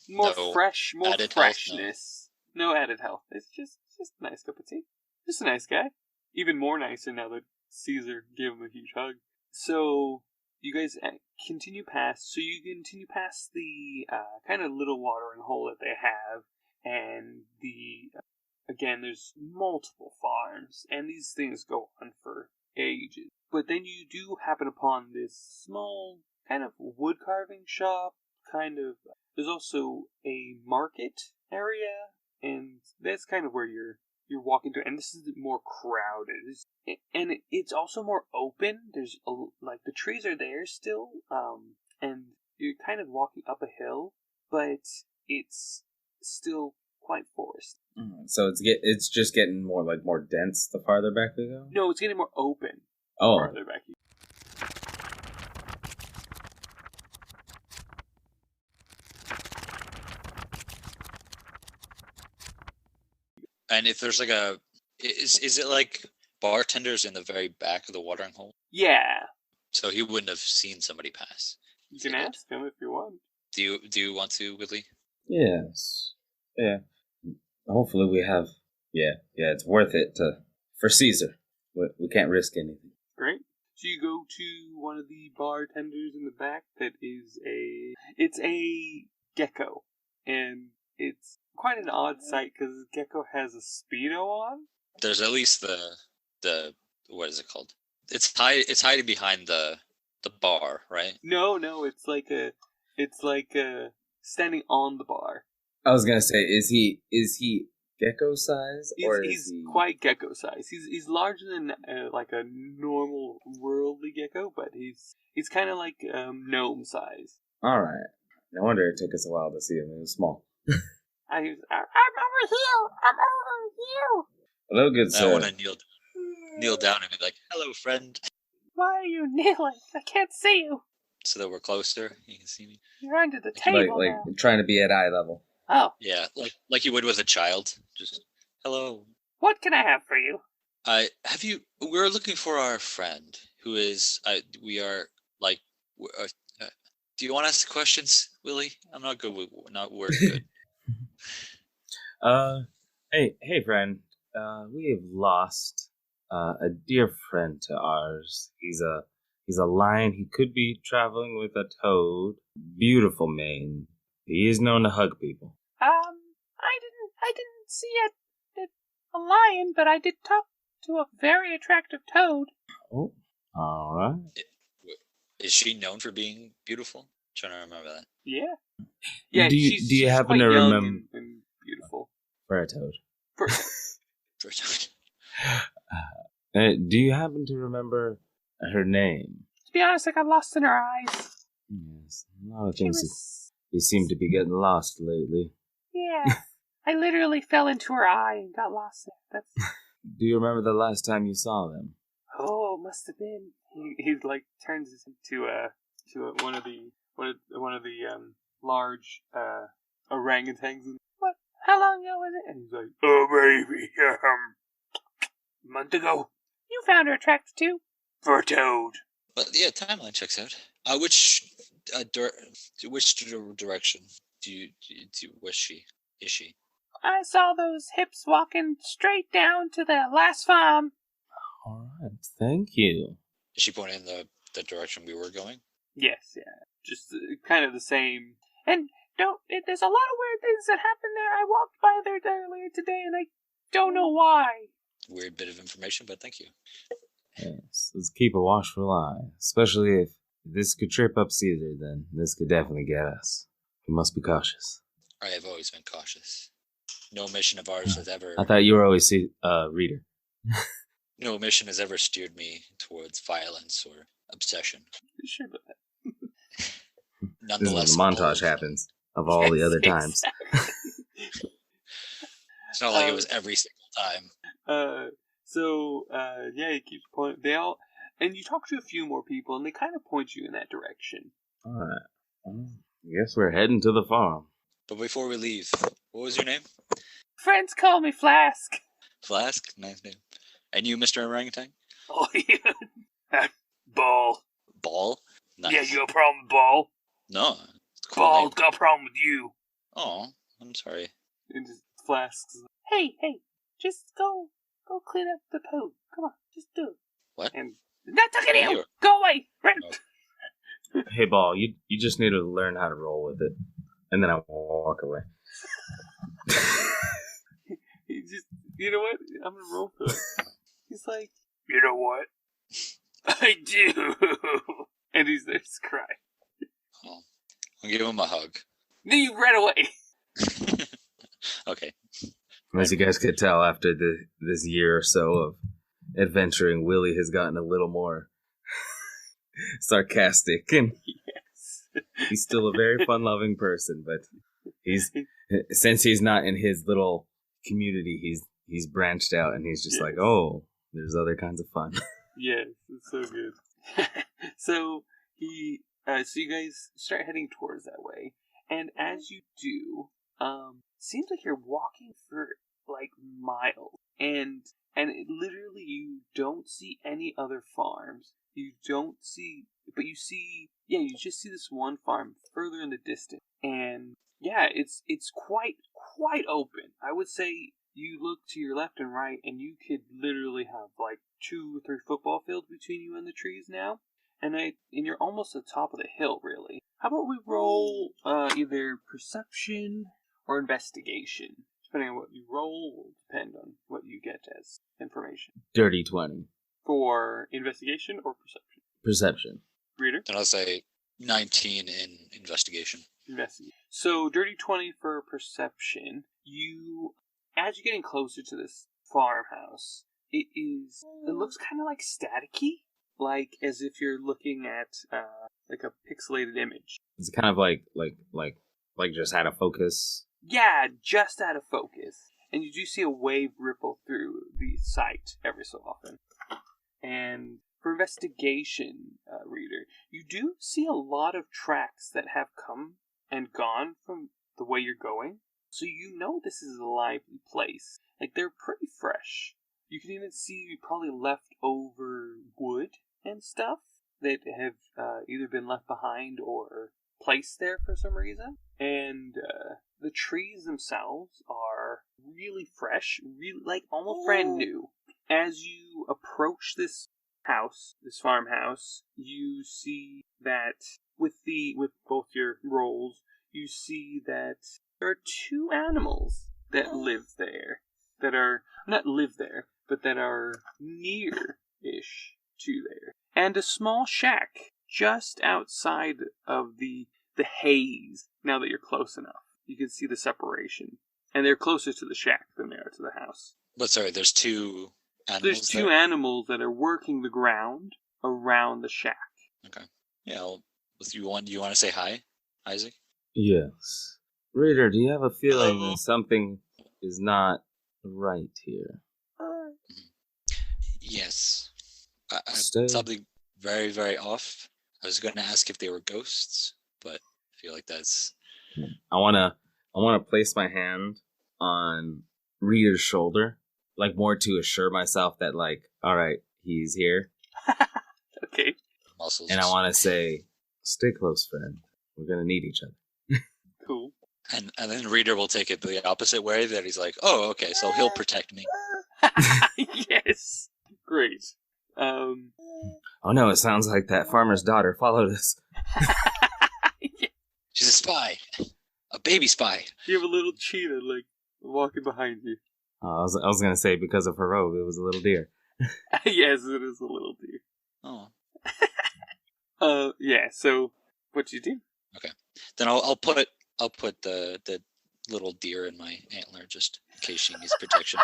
More No fresh, more added health, freshness. No added health. It's just a nice cup of tea. Just a nice guy. Even more nicer now that Caesar gave him a huge hug. So you guys continue past. So you continue past the kind of little watering hole that they have, and again, there's multiple farms, and these things go on for ages. But then you do happen upon this small kind of wood carving shop. There's also a market area, and that's kind of where you're walking through, and this is more crowded, and it's also more open. There's the trees are there still, and you're kind of walking up a hill, but it's still quite forest. So it's just getting more dense the farther back we go. No, it's getting more open. Oh, Farther back. And if there's is it like bartenders in the very back of the watering hole? Yeah, So he wouldn't have seen somebody pass. you can ask him if you want. Do you want to, Willie? yes, yeah. Hopefully we have. Yeah. It's worth it for Caesar. We can't risk anything. Great. So you go to one of the bartenders in the back that is it's a gecko. And it's quite an odd sight because gecko has a Speedo on. There's at least the what is it called? It's hiding behind the bar, right? No, it's like standing on the bar. I was gonna say, is he gecko size, or He's is he quite gecko size. He's larger than like a normal worldly gecko, but he's kind of like gnome size. All right. No wonder it took us a while to see him. He was small. I'm over here. I'm over here. Hello, good I sir. want to kneel down and be like, "Hello, friend," Why are you kneeling? I can't see you. so that we're closer. You can see me. You're under the Like table now. trying to be at eye level. Oh, Yeah, like you would with a child. Just hello. what can I have for you? We're looking for our friend who is. We are like. Do you want to ask questions, Willie? I'm not good with not word good. Hey, friend. We have lost a dear friend to ours. He's He's a lion. He could be traveling with a toad. Beautiful mane. He is known to hug people. I didn't see a lion, but I did talk to a very attractive toad. Oh, all right. Is she known for being beautiful? Trying to remember that. Yeah. Yeah. Do you happen quite to young remember and beautiful? for a toad? For, For a toad. Do you happen to remember her name? To be honest, I got lost in her eyes. Yes, a lot of She things. was... They seem to be getting lost lately. Yeah. I literally fell into her eye and got lost there. That's... Do you remember the last time you saw them? oh, must have been. He like turns into one of the large orangutans. And, What? How long ago was it? and he's like, oh baby, a month ago You found her attractive too. for a toad. But yeah, timeline checks out. Which direction was she? Is she? I saw those hips walking straight down to the last farm. All right, thank you. Is she pointing in the direction we were going? Yes, yeah, just kind of the same. And there's a lot of weird things that happen there. I walked by there earlier today and I don't know why. Weird bit of information, but thank you. Yes, let's keep a watchful eye. Especially if this could trip up Caesar, then this could definitely get us. We must be cautious. I have always been cautious. No mission of ours has ever. I thought you were always a reader. No mission has ever steered me towards violence or obsession. Sure about that. This Nonetheless, is when the montage happens of all the other times. It's not like it was every single time. Yeah, he keeps pointing. They all, and you talk to a few more people, and they kind of point you in that direction. All right. Well, I guess we're heading to the farm. But before we leave, what was your name? Friends call me Flask. Flask? Nice name. And you, Mr. Orangutan? Oh yeah, Ball. Ball? Nice. Yeah, you got a problem with Ball? No. It's a cool Ball name. got a problem with you. Oh, I'm sorry. And just flasks. Hey, just go clean up the poo. Come on, just do it. What? And Not talking to you. You. Go away. Right. Oh. Hey, Ball, you just need to learn how to roll with it. And then I walk away. he just, you know what? I'm gonna roll for it. He's like, you know what? I do. And he's there to cry. Oh. I'll give him a hug. Then you ran away. Okay. As you guys could tell, after this year or so of adventuring, Willie has gotten a little more sarcastic, and Yes. he's still a very fun-loving person. But since he's not in his little community, he's branched out, and he's just Yes. like, oh, there's other kinds of fun. Yes, it's so good. So you guys start heading towards that way, and as you do, seems like you're walking for like miles, and it literally you don't see any other farms. You don't see, but you just see this one farm further in the distance, and yeah, it's quite open. I would say you look to your left and right, and you could literally have like 2 or 3 football fields between you and the trees now, and you're almost at the top of the hill, really. How about we roll either perception or investigation? Depending on what you roll, will depend on what you get as information. Dirty 20. For investigation or perception? Perception. Reader? Then I'll say 19 in investigation. Investigate. So, dirty 20 for perception. As you're getting closer to this farmhouse, it looks kind of like staticky, like as if you're looking at like a pixelated image. It's kind of like just out of focus. Yeah, just out of focus. And you do see a wave ripple through the site every so often. And for investigation, reader, you do see a lot of tracks that have come and gone from the way you're going. So you know this is a lively place. Like, they're pretty fresh. You can even see probably leftover wood and stuff that have either been left behind or placed there for some reason. And the trees themselves are really fresh, really like almost brand new. As you approach this house, this farmhouse, you see that with both your rolls, you see that there are two animals that live there, that are not live there, but that are near-ish to there, and a small shack just outside of the haze. Now that you're close enough, you can see the separation, and they're closer to the shack than they are to the house. But sorry, there's two animals. There's two animals that are working the ground around the shack. Okay. Yeah. Do you want to say hi, Isaac? Yes. Reader, do you have a feeling that something is not right here? Yes. Stay. Something very, very off. I was going to ask if they were ghosts, but I feel like that's... I wanna place my hand on Reader's shoulder, like more to assure myself that, like, all right, he's here. Okay. Muscles. And I want to say, stay close, friend. We're gonna need each other. Cool. And then Reader will take it the opposite way, that he's like, oh, okay, so he'll protect me. Yes. Great. Oh no, it sounds like that farmer's daughter followed us. She's a spy. A baby spy. You have a little cheetah, like, walking behind you. I was gonna say, because of her robe, it was a little deer. Yes, it is a little deer. Oh. Yeah, so, what you do? Okay. Then I'll put the little deer in my antler, just in case she needs protection.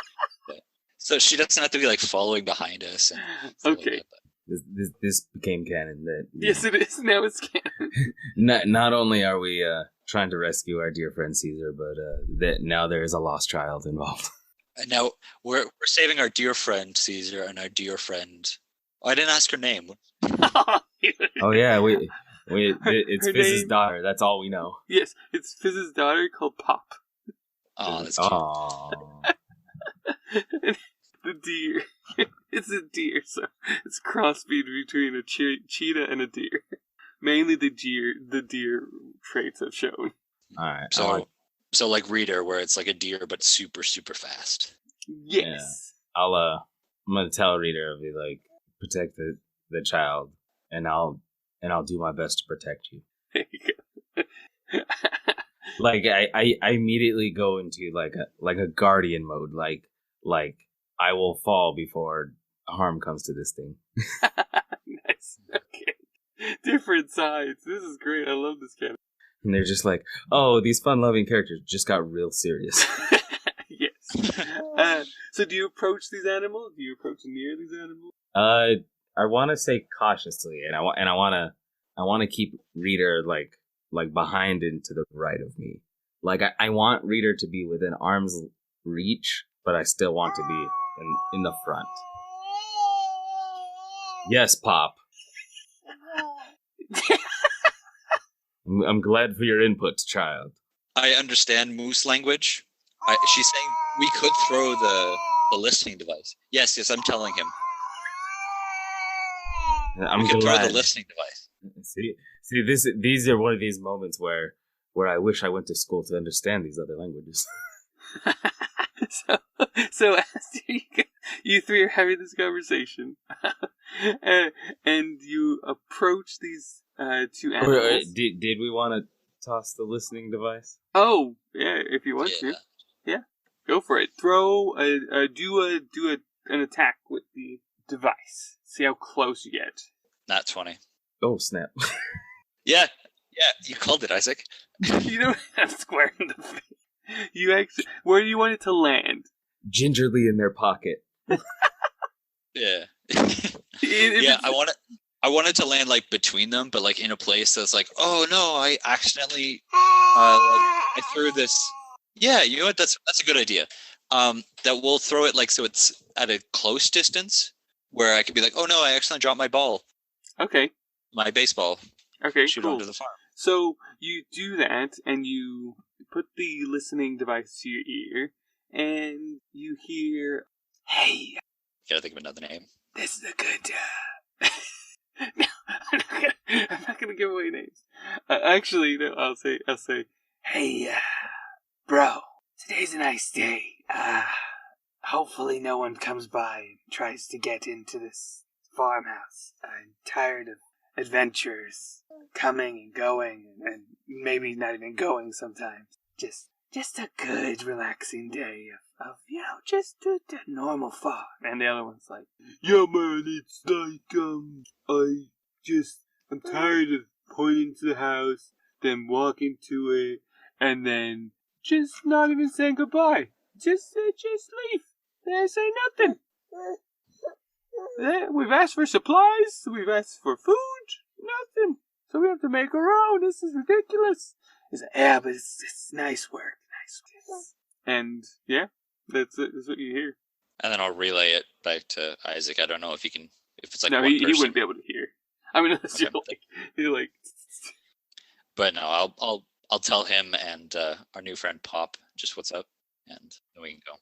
So she doesn't have to be, like, following behind us. And Okay. This became canon. Yes, it is. Now it's canon. Not only are we trying to rescue our dear friend Caesar, but that now there is a lost child involved. And now we're saving our dear friend Caesar and our dear friend... Oh, I didn't ask her name. Oh yeah, it's her Fizz's name- daughter. That's all we know. Yes, it's Fizz's daughter called Pop. Oh, that's cute. Aww. The deer. It's a deer, so it's a crossbreed between a cheetah and a deer. Mainly the deer traits have shown. All right. So like Reader, where it's like a deer but super, super fast. Yes. Yeah. I'm gonna tell Reader, I'll be like, protect the child, and I'll do my best to protect you. There you go. Like I immediately go into like a guardian mode, like I will fall before harm comes to this thing. Nice. Okay. Different sides. This is great. I love this kind of. And they're just like, oh, these fun-loving characters just got real serious. Yes. So do you approach these animals? Do you approach near these animals? I want to say cautiously, and I want to keep Reader like behind and to the right of me. Like I want Reader to be within arm's reach, but I still want to be in the front. Yes, Pop. I'm glad for your input, child. I understand moose language. She's saying we could throw the listening device. Yes, I'm telling him. We could throw the listening device. See, these are one of these moments where I wish I went to school to understand these other languages. So as you three are having this conversation, and you approach these two animals. Did we want to toss the listening device? Oh, yeah, if you want to. Yeah, go for it. Throw an attack with the device. See how close you get. Not 20. Oh, snap. Yeah, you called it, Isaac. You don't have square in the face. You actually, where do you want it to land? Gingerly in their pocket. Yeah. Yeah, I wanted to land like between them, but like in a place that's like, oh no, I accidentally I threw this. Yeah, you know what? That's a good idea. That we'll throw it like so it's at a close distance where I could be like, oh no, I accidentally dropped my ball. Okay. My baseball. Okay, Shoot cool. onto the farm. So you do that, and you put the listening device to your ear, and you hear, "Hey, Gotta think of another name. this is a good." No, I'm not gonna give away names. Actually, no. I'll say, "Hey, bro, today's a nice day. Hopefully, no one comes by and tries to get into this farmhouse. I'm tired of adventures coming and going, and maybe not even going sometimes. Just a good, relaxing day of just a normal farm. And the other one's like, yeah, man, it's like, I'm tired of pointing to the house, then walking to it, and then just not even saying goodbye. Just leave. They say nothing. We've asked for supplies, we've asked for food, nothing. So we have to make our own. This is ridiculous. He's like, yeah, but it's nice work. And yeah, that's it. That's what you hear. And then I'll relay it back to Isaac. I don't know if he can, if it's like no, one he person. wouldn't be able to hear. I mean, unless you're like. But no, I'll tell him and our new friend Pop just what's up, and then we can go.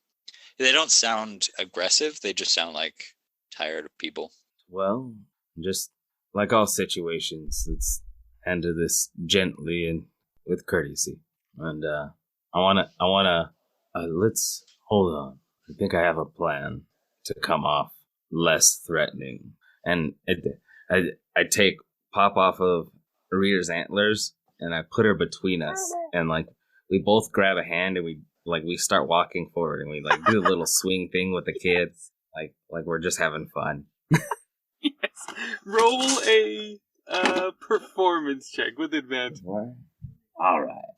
They don't sound aggressive. They just sound like tired of people. Well, just like all situations, let's handle this gently and with courtesy. And let's hold on. I think I have a plan to come off less threatening. And I take Pop off of Rita's antlers and I put her between us, and like we both grab a hand and we start walking forward, and we like do a little swing thing with the kids, like we're just having fun. Yes. Roll a performance check with advantage. All right.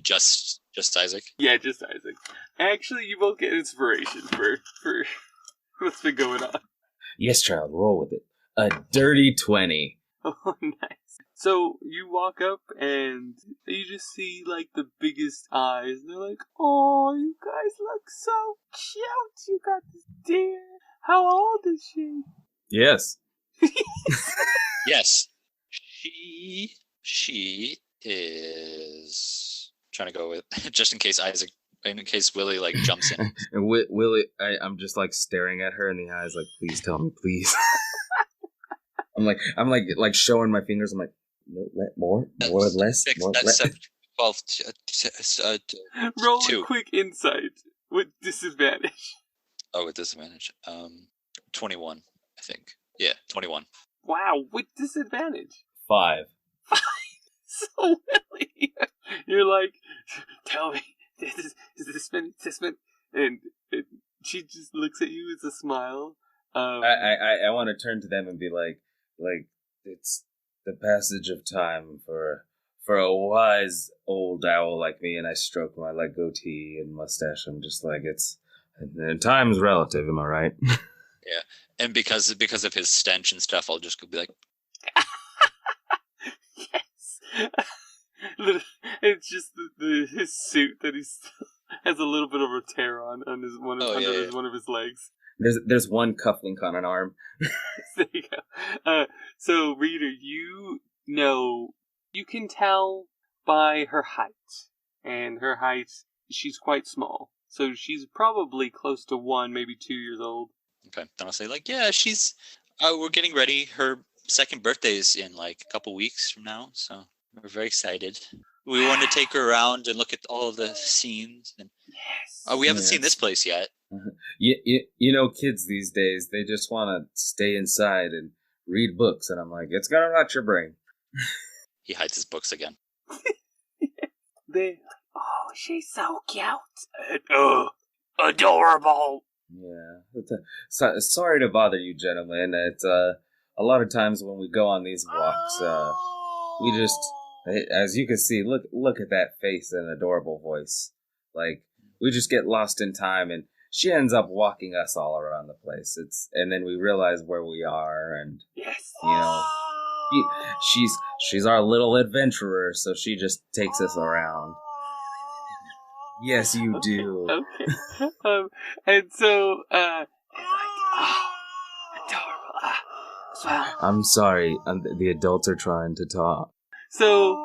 Just Isaac. Yeah, just Isaac. Actually, you both get inspiration for what's been going on. Yes, child, roll with it. A dirty 20. Oh, nice. So you walk up and you just see like the biggest eyes. And they're like, "Oh, you guys look so cute. You got this deer. How old is she?" Yes. Yes. She is trying to go with just in case Willie like jumps in. And Willie, I'm just like staring at her in the eyes, like, please tell me, please. I'm like showing my fingers. I'm like, no, more, less, Six, more, that's less. 12. Roll 2. a quick insight with disadvantage. Oh, with disadvantage. 21, I think. Yeah, 21. Wow, with disadvantage. 5. So Willie, you're like, tell me, is this been? And she just looks at you with a smile. I want to turn to them and be like it's the passage of time for a wise old owl like me, and I stroke my like goatee and mustache. I'm just like, and time's relative, am I right? Yeah, and because of his stench and stuff, I'll just go be like, yes. It's just his suit that he has a little bit of a tear on his one of his legs. There's one cufflink on an arm. There you go. So, reader, you can tell by her height. And her height, she's quite small. So she's probably close to 1, maybe 2 years old. okay. Then I'll say like, yeah, she's. We're getting ready. Her second birthday's in like a couple weeks from now, so we're very excited. We want to take her around and look at all of the scenes. And Yes. we haven't seen this place yet. You know, kids these days, they just want to stay inside and read books, and I'm like, it's gonna rot your brain. He hides his books again. They're like, oh, she's so cute. Adorable. Yeah. Sorry to bother you, gentlemen. It's a lot of times when we go on these walks, we just, as you can see, look at that face and adorable voice. Like, we just get lost in time, and she ends up walking us all around the place. And then we realize where we are, and Yes. you know, she's our little adventurer, so she just takes us around. Yes, you do. Okay. And so, they're like, oh, adorable. Well. I'm sorry, the adults are trying to talk. So,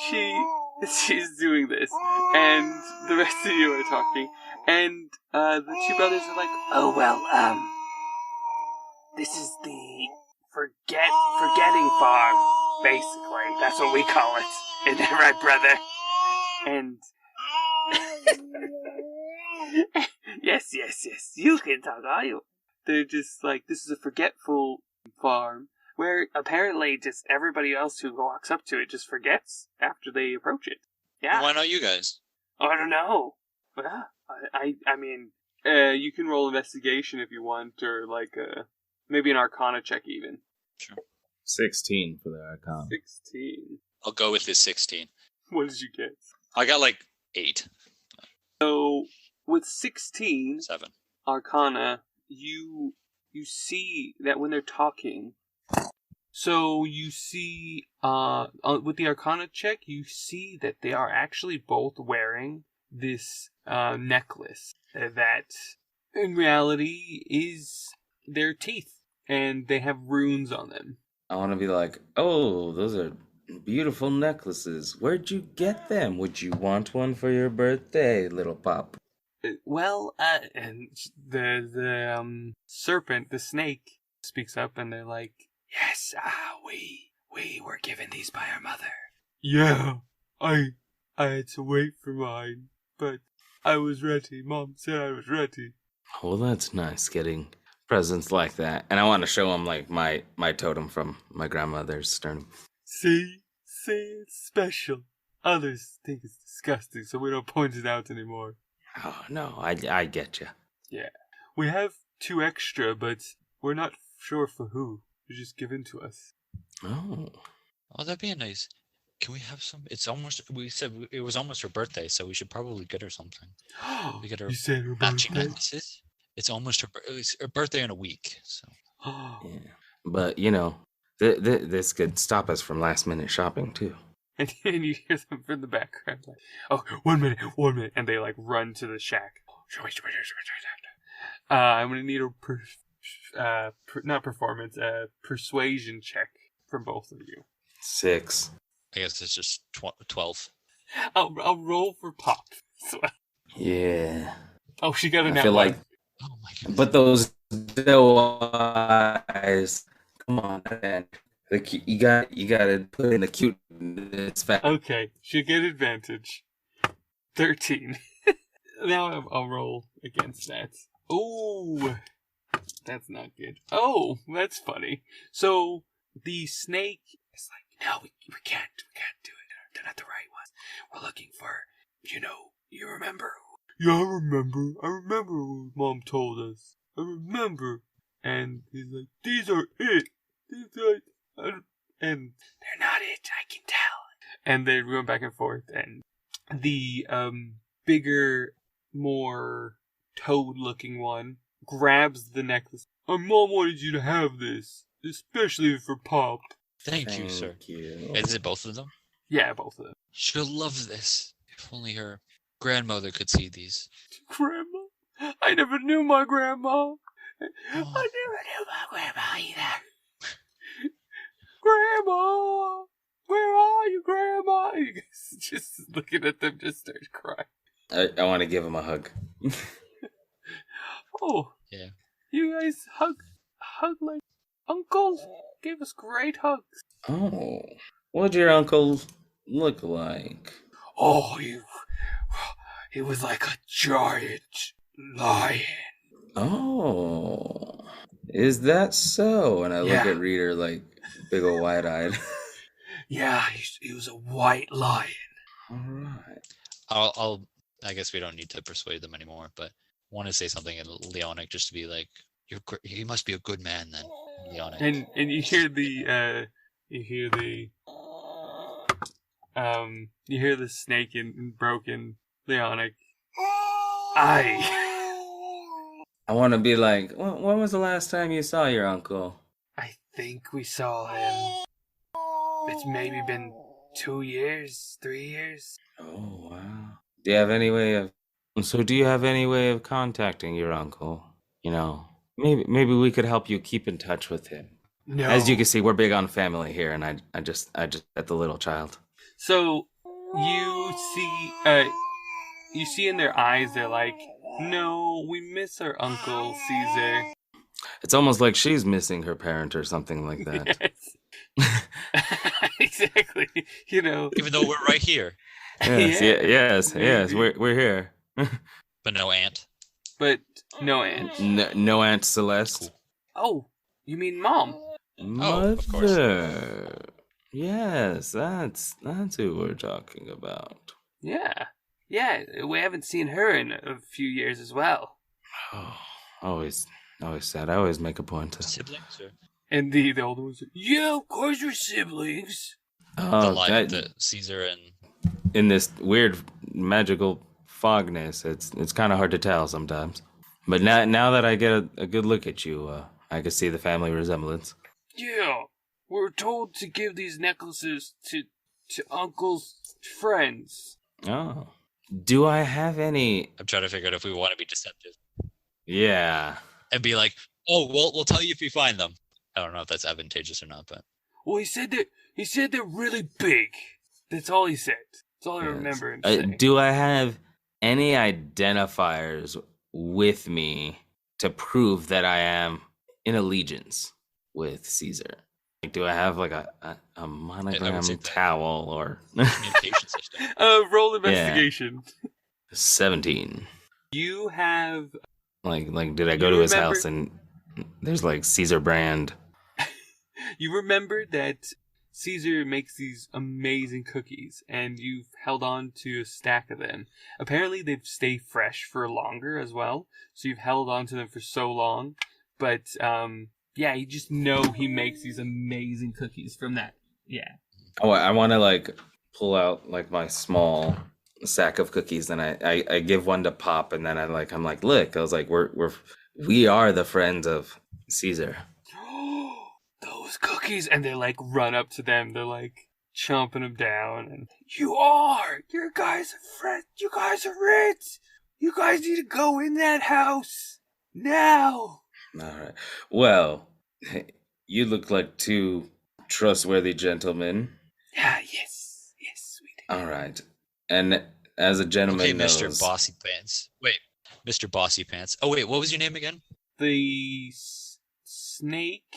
she's doing this, and the rest of you are talking, and the two brothers are like, oh, well, this is the forgetting farm, basically. That's what we call it. Isn't that right, brother? And yes, you can talk, are you? They're just like, this is a forgetful farm, where apparently just everybody else who walks up to it just forgets after they approach it. Yeah. Why not you guys? I don't know. Well, I mean, you can roll investigation if you want, or like maybe an Arcana check even. Sure. 16 for the Arcana. 16. I'll go with this 16. What did you get? I got like 8. So with 16 7. Arcana, you see that when they're talking. So you see, with the Arcana check, you see that they are actually both wearing this necklace that, in reality, is their teeth, and they have runes on them. I want to be like, oh, those are beautiful necklaces. Where'd you get them? Would you want one for your birthday, little pop? Well, and the serpent, the snake, speaks up, and they're like, "Yes, we were given these by our mother." Yeah, I had to wait for mine, but I was ready. Mom said I was ready. Well, that's nice getting presents like that. And I want to show him like my totem from my grandmother's sternum. See, it's special. Others think it's disgusting, so we don't point it out anymore. Oh, no, I get you. Yeah. We have 2 extra, but we're not sure for who. They're just given to us. Oh. Oh, that'd be nice. Can we have some? We said it was almost her birthday, so we should probably get her something. We get her You said her matching birthday? necklaces. It's almost it's her birthday in a week, so. Yeah. But, you know, this could stop us from last minute shopping, too. And you hear them from the background, like, "Oh, 1 minute," and they like run to the shack. I'm gonna need a persuasion check from both of you. 6. I guess it's just 12. I'll roll for Pop. Yeah. Oh, she got a I nat feel one. like, Oh my goodness. but those doe eyes, come on, man. You got to put in the cute. It's fat. Okay, she'll get advantage. 13. Now I'll roll against that. Oh, that's not good. Oh, that's funny. So the snake is like, "No, we can't do it. They're not the right ones. We're looking for, you remember?" "Yeah, I remember what Mom told us. I remember." And he's like, "These are it. And they're not it, I can tell." And they're going back and forth, and the bigger, more toad-looking one grabs the necklace. "Our Mom wanted you to have this, especially for Pop." Thank you, sir. You. Is it both of them? Yeah, both of them. She'll love this. If only her grandmother could see these. "Grandma? I never knew my grandma. I never Oh. knew my grandma either. Grandma! Where are you, Grandma?" You guys just looking at them just start crying. I want to give him a hug. Oh. Yeah. You guys hug like Uncle gave us great hugs. Oh. What'd your uncle look like? Oh, he was like a giant lion. Oh. Is that so? And I look Yeah. at Reader like big ol' wide-eyed. Yeah, he was a white lion. All right. I guess we don't need to persuade them anymore, but I want to say something in Leonic just to be like, he must be a good man then, Leonic. And you hear the snake in broken Leonic. I want to be like, when was the last time you saw your uncle? I think we saw him. It's maybe been 2 years, 3 years. Oh, wow. Do you have any way of contacting your uncle? You know, maybe we could help you keep in touch with him. No. As you can see, we're big on family here, and I just at the little child. So you see in their eyes, they're like, "No, we miss our Uncle Caesar." It's almost like she's missing her parent or something like that. Yes. Exactly. Even though we're right here, Yes, we're here. but no aunt. But no aunt. No Aunt Celeste. Cool. Oh, you mean Mom? Oh, of course. Mother. Yes, that's who we're talking about. Yeah. Yeah, we haven't seen her in a few years as well. Oh, always sad. I always make a point to. Siblings? Or And the older ones are, yeah, of course we're siblings. the line, the Caesar and... in this weird magical fogness, it's kind of hard to tell sometimes. But now that I get a good look at you, I can see the family resemblance. Yeah, we're told to give these necklaces to Uncle's friends. Oh. Do I have any... I'm trying to figure out if we want to be deceptive. Yeah. And be like, oh, well, we'll tell you if we find them. I don't know if that's advantageous or not, but... Well, he said they're really big. That's all he said. That's all I Yes. remember him saying. Do I have any identifiers with me to prove that I am in allegiance with Caesar? Like, do I have like a monogram say that. towel or... Communication system. Roll investigation. 17. You have... Like, did I go to his house and there's like Caesar brand? You remember that Caesar makes these amazing cookies, and you've held on to a stack of them. Apparently, they stay fresh for longer as well, so you've held on to them for so long. But, yeah, you just know he makes these amazing cookies from that. Yeah. Oh, I want to like pull out like my small sack of cookies, and I give one to Pop, and then I'm like, look, I was like, we are the friends of Caesar. Those cookies! And they like run up to them. They're like chomping them down. And you guys are friends. You guys are rich. You guys need to go in that house now. All right. Well, you look like two trustworthy gentlemen. Yeah, yes, we do. All right. And as a gentleman Okay, knows... Mr. Bossy Pants. Wait, Mr. Bossy Pants. Oh, wait, what was your name again? The snake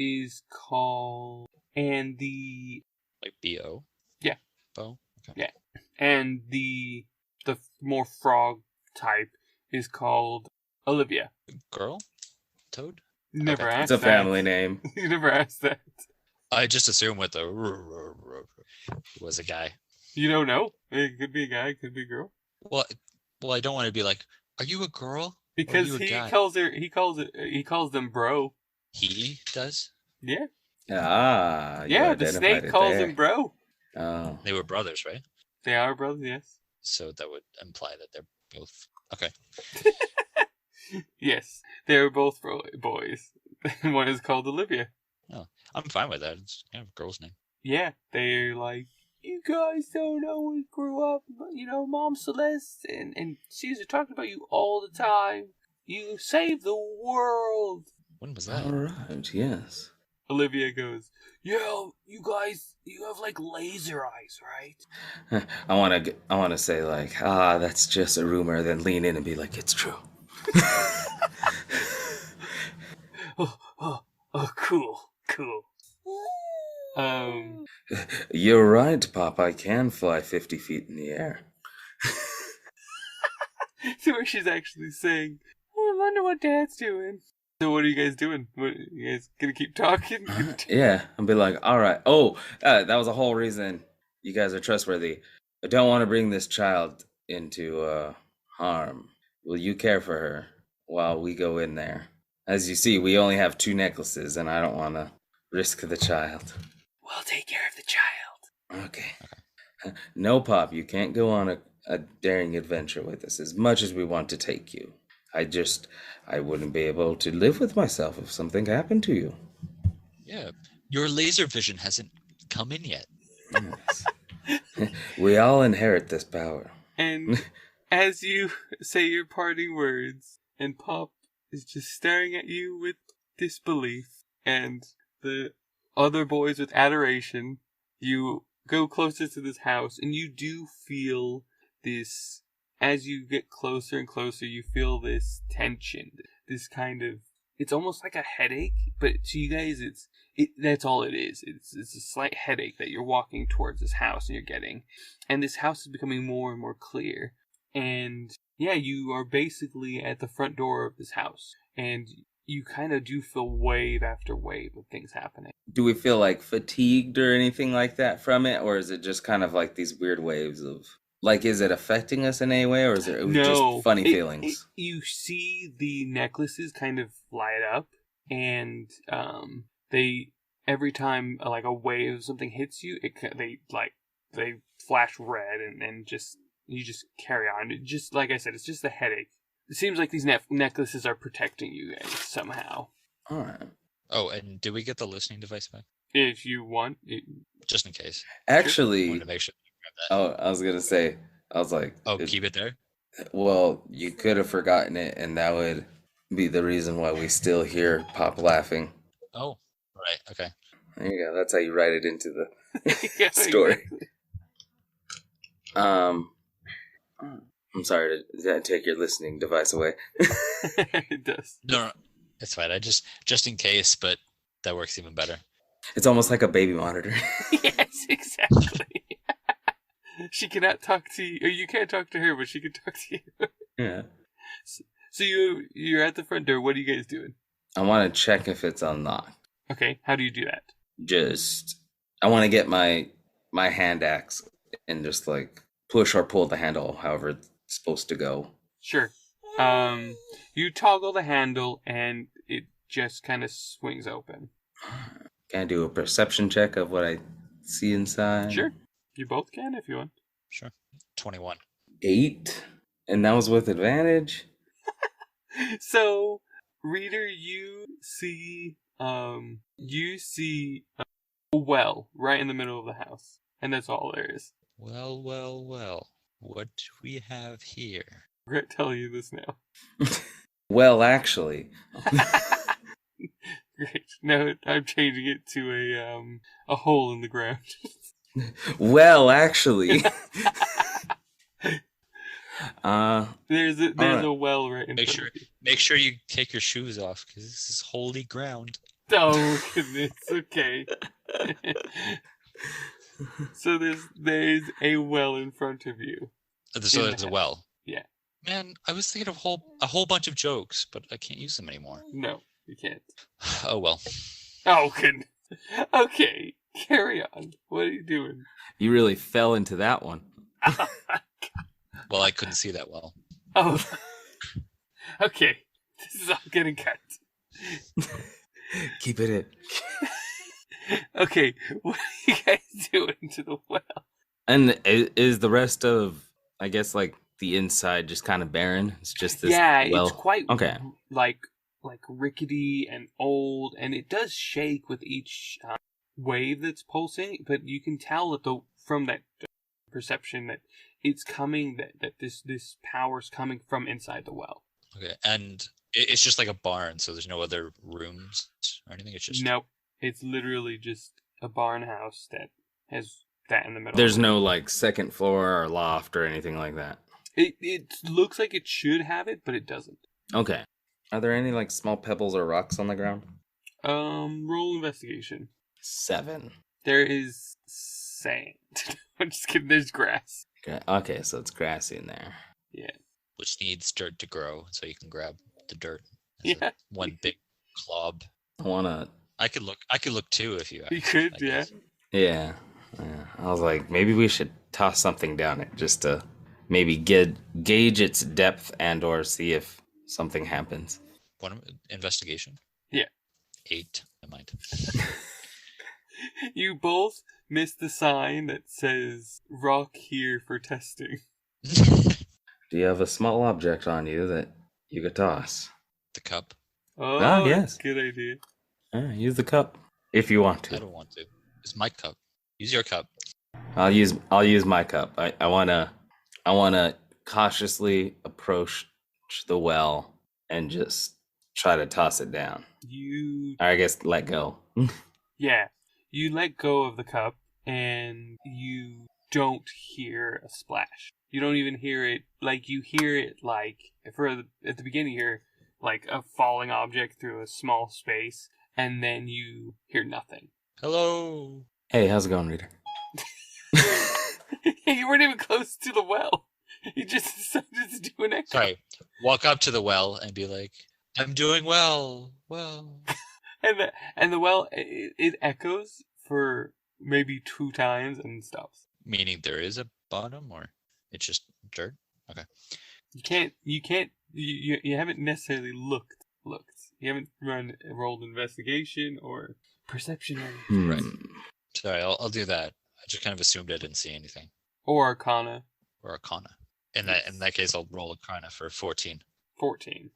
is called, and the Like B-O? Yeah. Bo? Okay. Yeah. and the more frog type is called Olivia. Girl? Toad? You never Okay. asked It's a that. family name. You never asked that. I just assumed with the it was a guy. You don't know. It could be a guy, it could be a girl. Well, I don't want to be like, are you a girl? Because you a he guy? he calls them bro. He does? Yeah. Ah, you Yeah, the identified snake it calls there. him bro. Oh. They were brothers, right? They are brothers, yes. So that would imply that they're both... Okay. Yes. They're both boys. One is called Olivia. I'm fine with that. It's kind of a girl's name. Yeah, they're like, you guys don't know we grew up, Mom Celeste and Caesar talked about you all the time. You saved the world. When was that? All right, yes. Olivia goes, yo, you guys, you have like laser eyes, right? I want to say like, that's just a rumor, then lean in and be like, it's true. Oh, cool. You're right, Pop. I can fly 50 feet in the air. So where she's actually saying, I wonder what Dad's doing. So what are you guys doing? What, you guys gonna keep talking? Yeah, I'll be like, all right. Oh, that was the whole reason you guys are trustworthy. I don't want to bring this child into harm. Will you care for her while we go in there? As you see, we only have 2 necklaces, and I don't want to risk the child. We'll take care of the child. Okay. No, Pop, you can't go on a daring adventure with us as much as we want to take you. I wouldn't be able to live with myself if something happened to you. Yeah. Your laser vision hasn't come in yet. Yes. We all inherit this power. And as you say your parting words, and Pop is just staring at you with disbelief, and the other boys with adoration, you go closer to this house, and you do feel this, as you get closer and closer, you feel this tension, this kind of, it's almost like a headache, but to you guys, that's all it is. It's a slight headache that you're walking towards this house and you're getting, and this house is becoming more and more clear, and yeah, you are basically at the front door of this house, and you kind of do feel wave after wave of things happening. Do we feel like fatigued or anything like that from it, or is it just kind of like these weird waves of like, is it affecting us in any way, or is it just funny feelings? You see the necklaces kind of light up, and they every time like a wave of something hits you, they flash red, and just you just carry on. It just like I said, it's just a headache. It seems like these necklaces are protecting you guys somehow. All right. Oh, and did we get the listening device back? If you want, Just in case. Actually, I wanted to make sure. That. oh, I was gonna say, I was like, keep it there. Well, you could have forgotten it, and that would be the reason why we still hear Pop laughing. Oh, right. Okay. There you go. That's how you write it into the yeah, story. Exactly. I'm sorry to take your listening device away. It does. No, it's fine. I just in case, but that works even better. It's almost like a baby monitor. Yes, exactly. She cannot talk to you, or you can't talk to her, but she can talk to you. Yeah. So you're at the front door. What are you guys doing? I want to check if it's unlocked. Okay, how do you do that? I want to get my hand axe and just like push or pull the handle, however it's supposed to go. Sure. You toggle the handle and it just kind of swings open. Can I do a perception check of what I see inside? Sure. You both can if you want. Sure. 21. 8? And that was with advantage? So, reader, you see a well right in the middle of the house. And that's all there is. Well. What do we have here? I'm going to tell you this now. Well, actually. Great. No, I'm changing it to a hole in the ground. Well, actually. There's a well right in front of you. Make sure you take your shoes off, because this is holy ground. Oh goodness. Okay. So there's a well in front of you. So there's a well. Yeah. Man, I was thinking of a whole bunch of jokes, but I can't use them anymore. No, you can't. Oh well. Oh goodness. Okay, carry on. What are you doing? You really fell into that one. Well, I couldn't see that well. Oh. Okay. This is all getting cut. Keep it in. Okay, what are you guys doing to the well? And is the rest of, I guess, like the inside just kind of barren? It's just this. Yeah, well, it's quite okay. like rickety and old, and it does shake with each wave that's pulsing. But you can tell that from that perception that it's coming that this power's coming from inside the well. Okay, and it's just like a barn, so there's no other rooms or anything. It's just nope. It's literally just a barn house that has that in the middle. There's no like second floor or loft or anything like that. It looks like it should have it, but it doesn't. Okay. Are there any like small pebbles or rocks on the ground? Roll investigation. 7. There is sand. I'm just kidding. There's grass. Okay, so it's grassy in there. Yeah. which needs dirt to grow, so you can grab the dirt. Yeah. One big clob. I could look too if you. You could, yeah. Yeah. I was like, maybe we should toss something down it just to maybe gauge its depth and or see if something happens. One investigation. Yeah. 8. Never mind. You both missed the sign that says "rock here for testing." Do you have a small object on you that you could toss? The cup. Oh, yes. Good idea. Use the cup if you want to. I don't want to. It's my cup. Use your cup. I'll use my cup. I wanna cautiously approach the well and just try to toss it down. I guess let go. Yeah. You let go of the cup and you don't hear a splash. You don't even hear it, like you hear it like, at the beginning you hear like a falling object through a small space, and then you hear nothing. Hello. Hey, how's it going, Reader? You weren't even close to the well. You just decided to do an echo. Sorry. Walk up to the well and be like, I'm doing well. Well. And the well it echoes for maybe 2 times and stops. Meaning there is a bottom, or it's just dirt? Okay. You haven't necessarily looked. You haven't rolled investigation or perception or anything. Right. Sorry, I'll do that. I just kind of assumed I didn't see anything. Or Arcana. Or Arcana. In that case, I'll roll Arcana for 14. 14.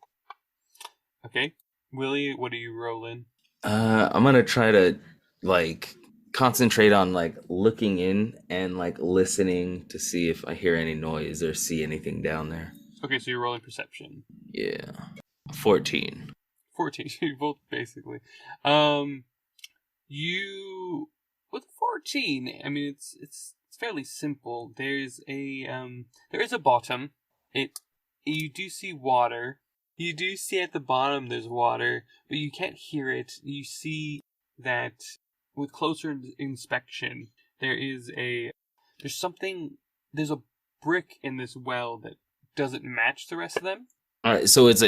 Okay. Willie, what are you rolling? I'm gonna try to like concentrate on like looking in and like listening to see if I hear any noise or see anything down there. Okay, so you're rolling perception. Yeah. 14. 14. You both basically. You with 14. I mean, it's fairly simple. There is a bottom. You do see water. You do see at the bottom there's water, but you can't hear it. You see that with closer inspection, there's a brick in this well that doesn't match the rest of them. All right, so it's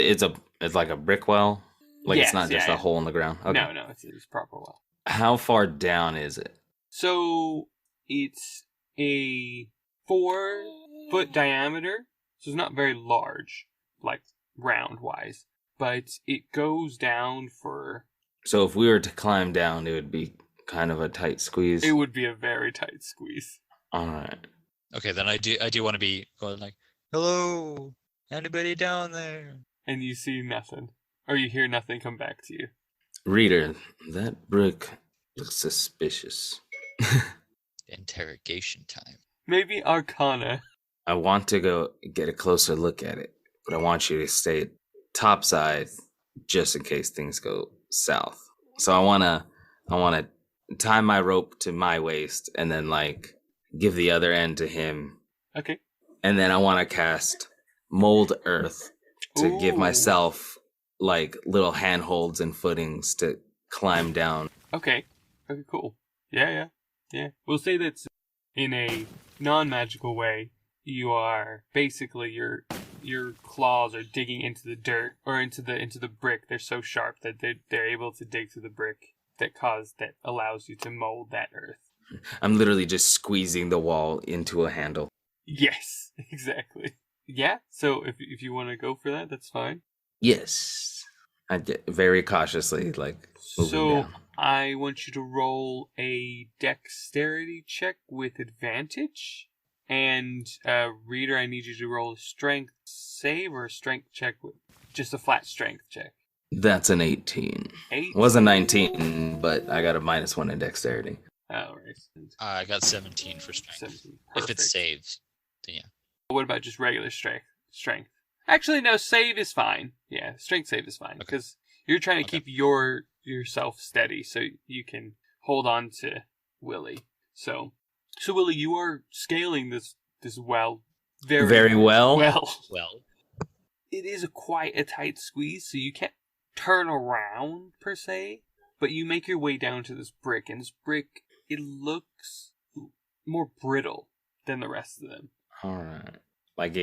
like a brick well, like Yes, it's not just a hole in the ground. Okay. No, it's a proper well. How far down is it? So it's a 4-foot diameter, so it's not very large, like round wise, but it goes down for. So if we were to climb down, it would be kind of a tight squeeze. It would be a very tight squeeze. All right. Okay, then I do want to be going like, hello, anybody down there? And you see nothing, or you hear nothing come back to you. Reader, that brick looks suspicious. Interrogation time. Maybe Arcana. I want to go get a closer look at it, but I want you to stay topside just in case things go south. So I wanna tie my rope to my waist and then like give the other end to him. Okay. And then I want to cast mold earth to give Ooh. myself like little handholds and footings to climb down. Okay, cool. Yeah. We'll say that's in a non-magical way. You are basically your claws are digging into the dirt or into the brick. They're so sharp that they're able to dig through the brick that allows you to mold that earth. I'm literally just squeezing the wall into a handle. Yes, exactly. Yeah. So if you want to go for that, that's fine. Yes. I did very cautiously, like moving down. I want you to roll a dexterity check with advantage. And Reader, I need you to roll a strength save or a strength check with just a flat strength check. That's an 18. 18? Was a 19, but I got a -1 in dexterity. Oh, right. I got 17 for strength. 17. If Perfect. it saves, then yeah. What about just regular strength? Actually, no, save is fine. Yeah, strength save is fine. Because you're trying to keep yourself steady so you can hold on to Willie. So Willie, you are scaling this well very well. Well, it is quite a tight squeeze, so you can't turn around per se, but you make your way down to this brick, and this brick, it looks more brittle than the rest of them. All right. Like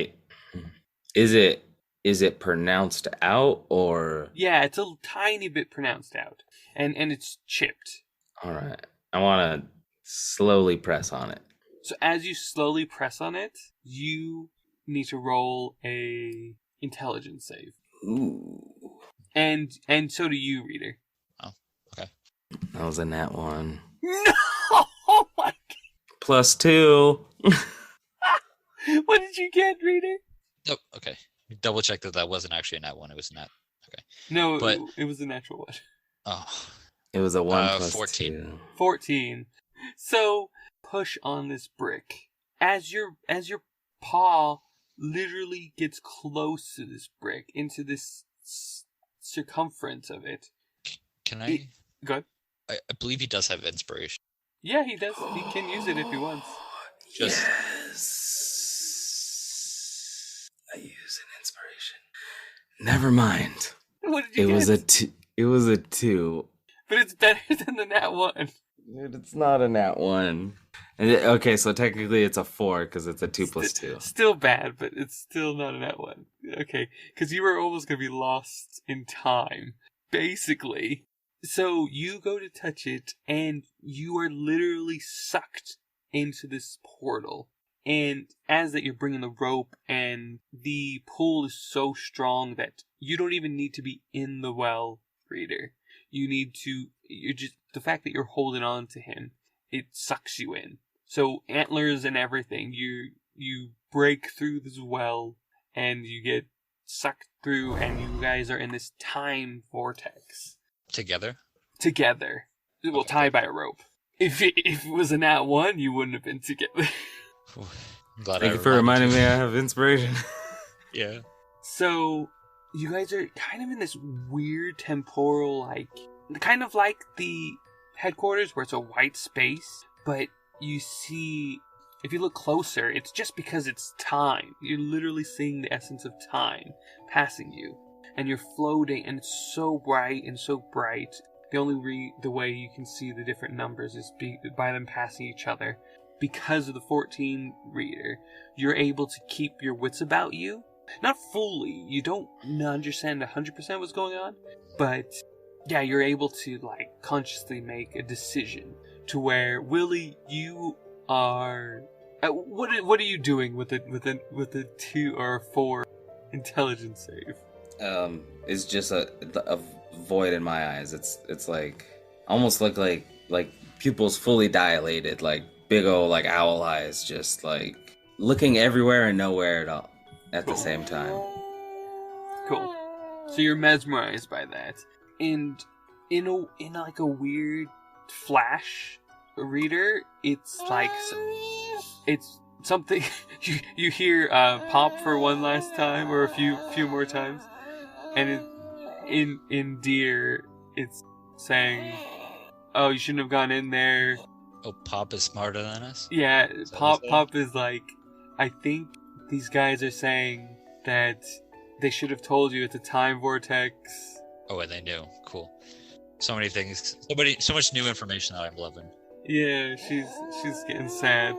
is it pronounced out or? Yeah, it's a tiny bit pronounced out, and it's chipped. All right. I want to slowly press on it. So as you slowly press on it, you need to roll a intelligence save. Ooh. And so do you, Reader. Oh, okay. That was a nat 1. No! Oh my +2. God. What did you get, Reader? Oh, okay. Double check that wasn't actually a nat 1. It was a nat. Okay. No, but it was a natural one. Oh. It was a 1 + 14. 2. 14. So push on this brick. As your paw literally gets close to this brick, into this circumference of it. Can I? Go ahead. I believe he does have inspiration. Yeah, he does. He can use it if he wants. Just Yes. I use an inspiration. Never mind. What did you It get? was a 2. It was a 2. But it's better than the nat 1. Dude, it's not a nat 1. Okay, so technically it's a 4 because it's a 2 + 2. Still bad, but it's still not a nat 1. Okay, because you were almost going to be lost in time. Basically. So you go to touch it, and you are literally sucked into this portal. And as that, you're bringing the rope, and the pull is so strong that you don't even need to be in the well, reader. The fact that you're holding on to him, it sucks you in. So antlers and everything, you break through this well, and you get sucked through, and you guys are in this time vortex. Together? Together. Well, tied by a rope. If it was a nat 1, you wouldn't have been together. I'm glad Thank you for reminding me I have inspiration. Yeah. So, you guys are kind of in this weird temporal, kind of like the headquarters where it's a white space, but you see, if you look closer, it's just because it's time. You're literally seeing the essence of time passing you, and you're floating, and it's so bright and so bright. The way you can see the different numbers is by them passing each other. Because of the 14 reader, you're able to keep your wits about you. Not fully, you don't understand 100% what's going on, but yeah, you're able to consciously make a decision to where, Willie, you are. What are you doing with a 2 or a 4 intelligence save? It's just a void in my eyes. It's like almost look like pupils fully dilated, like big old owl eyes, just looking everywhere and nowhere at the same time. Cool. So you're mesmerized by that, and in a weird flash reader, it's it's something you hear pop for one last time or a few more times, and in Deer it's saying, "Oh, you shouldn't have gone in there." Oh, Pop is smarter than us? Yeah, Pop is I think these guys are saying that they should have told you it's a time vortex. Oh, and they knew. Cool. So many things. So much new information that I'm loving. Yeah, she's getting sad.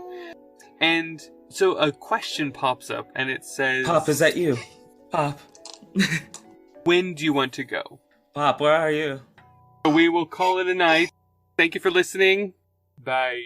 And so a question pops up, and it says... Pop, is that you? Pop. When do you want to go? Pop, where are you? We will call it a night. Thank you for listening. Bye.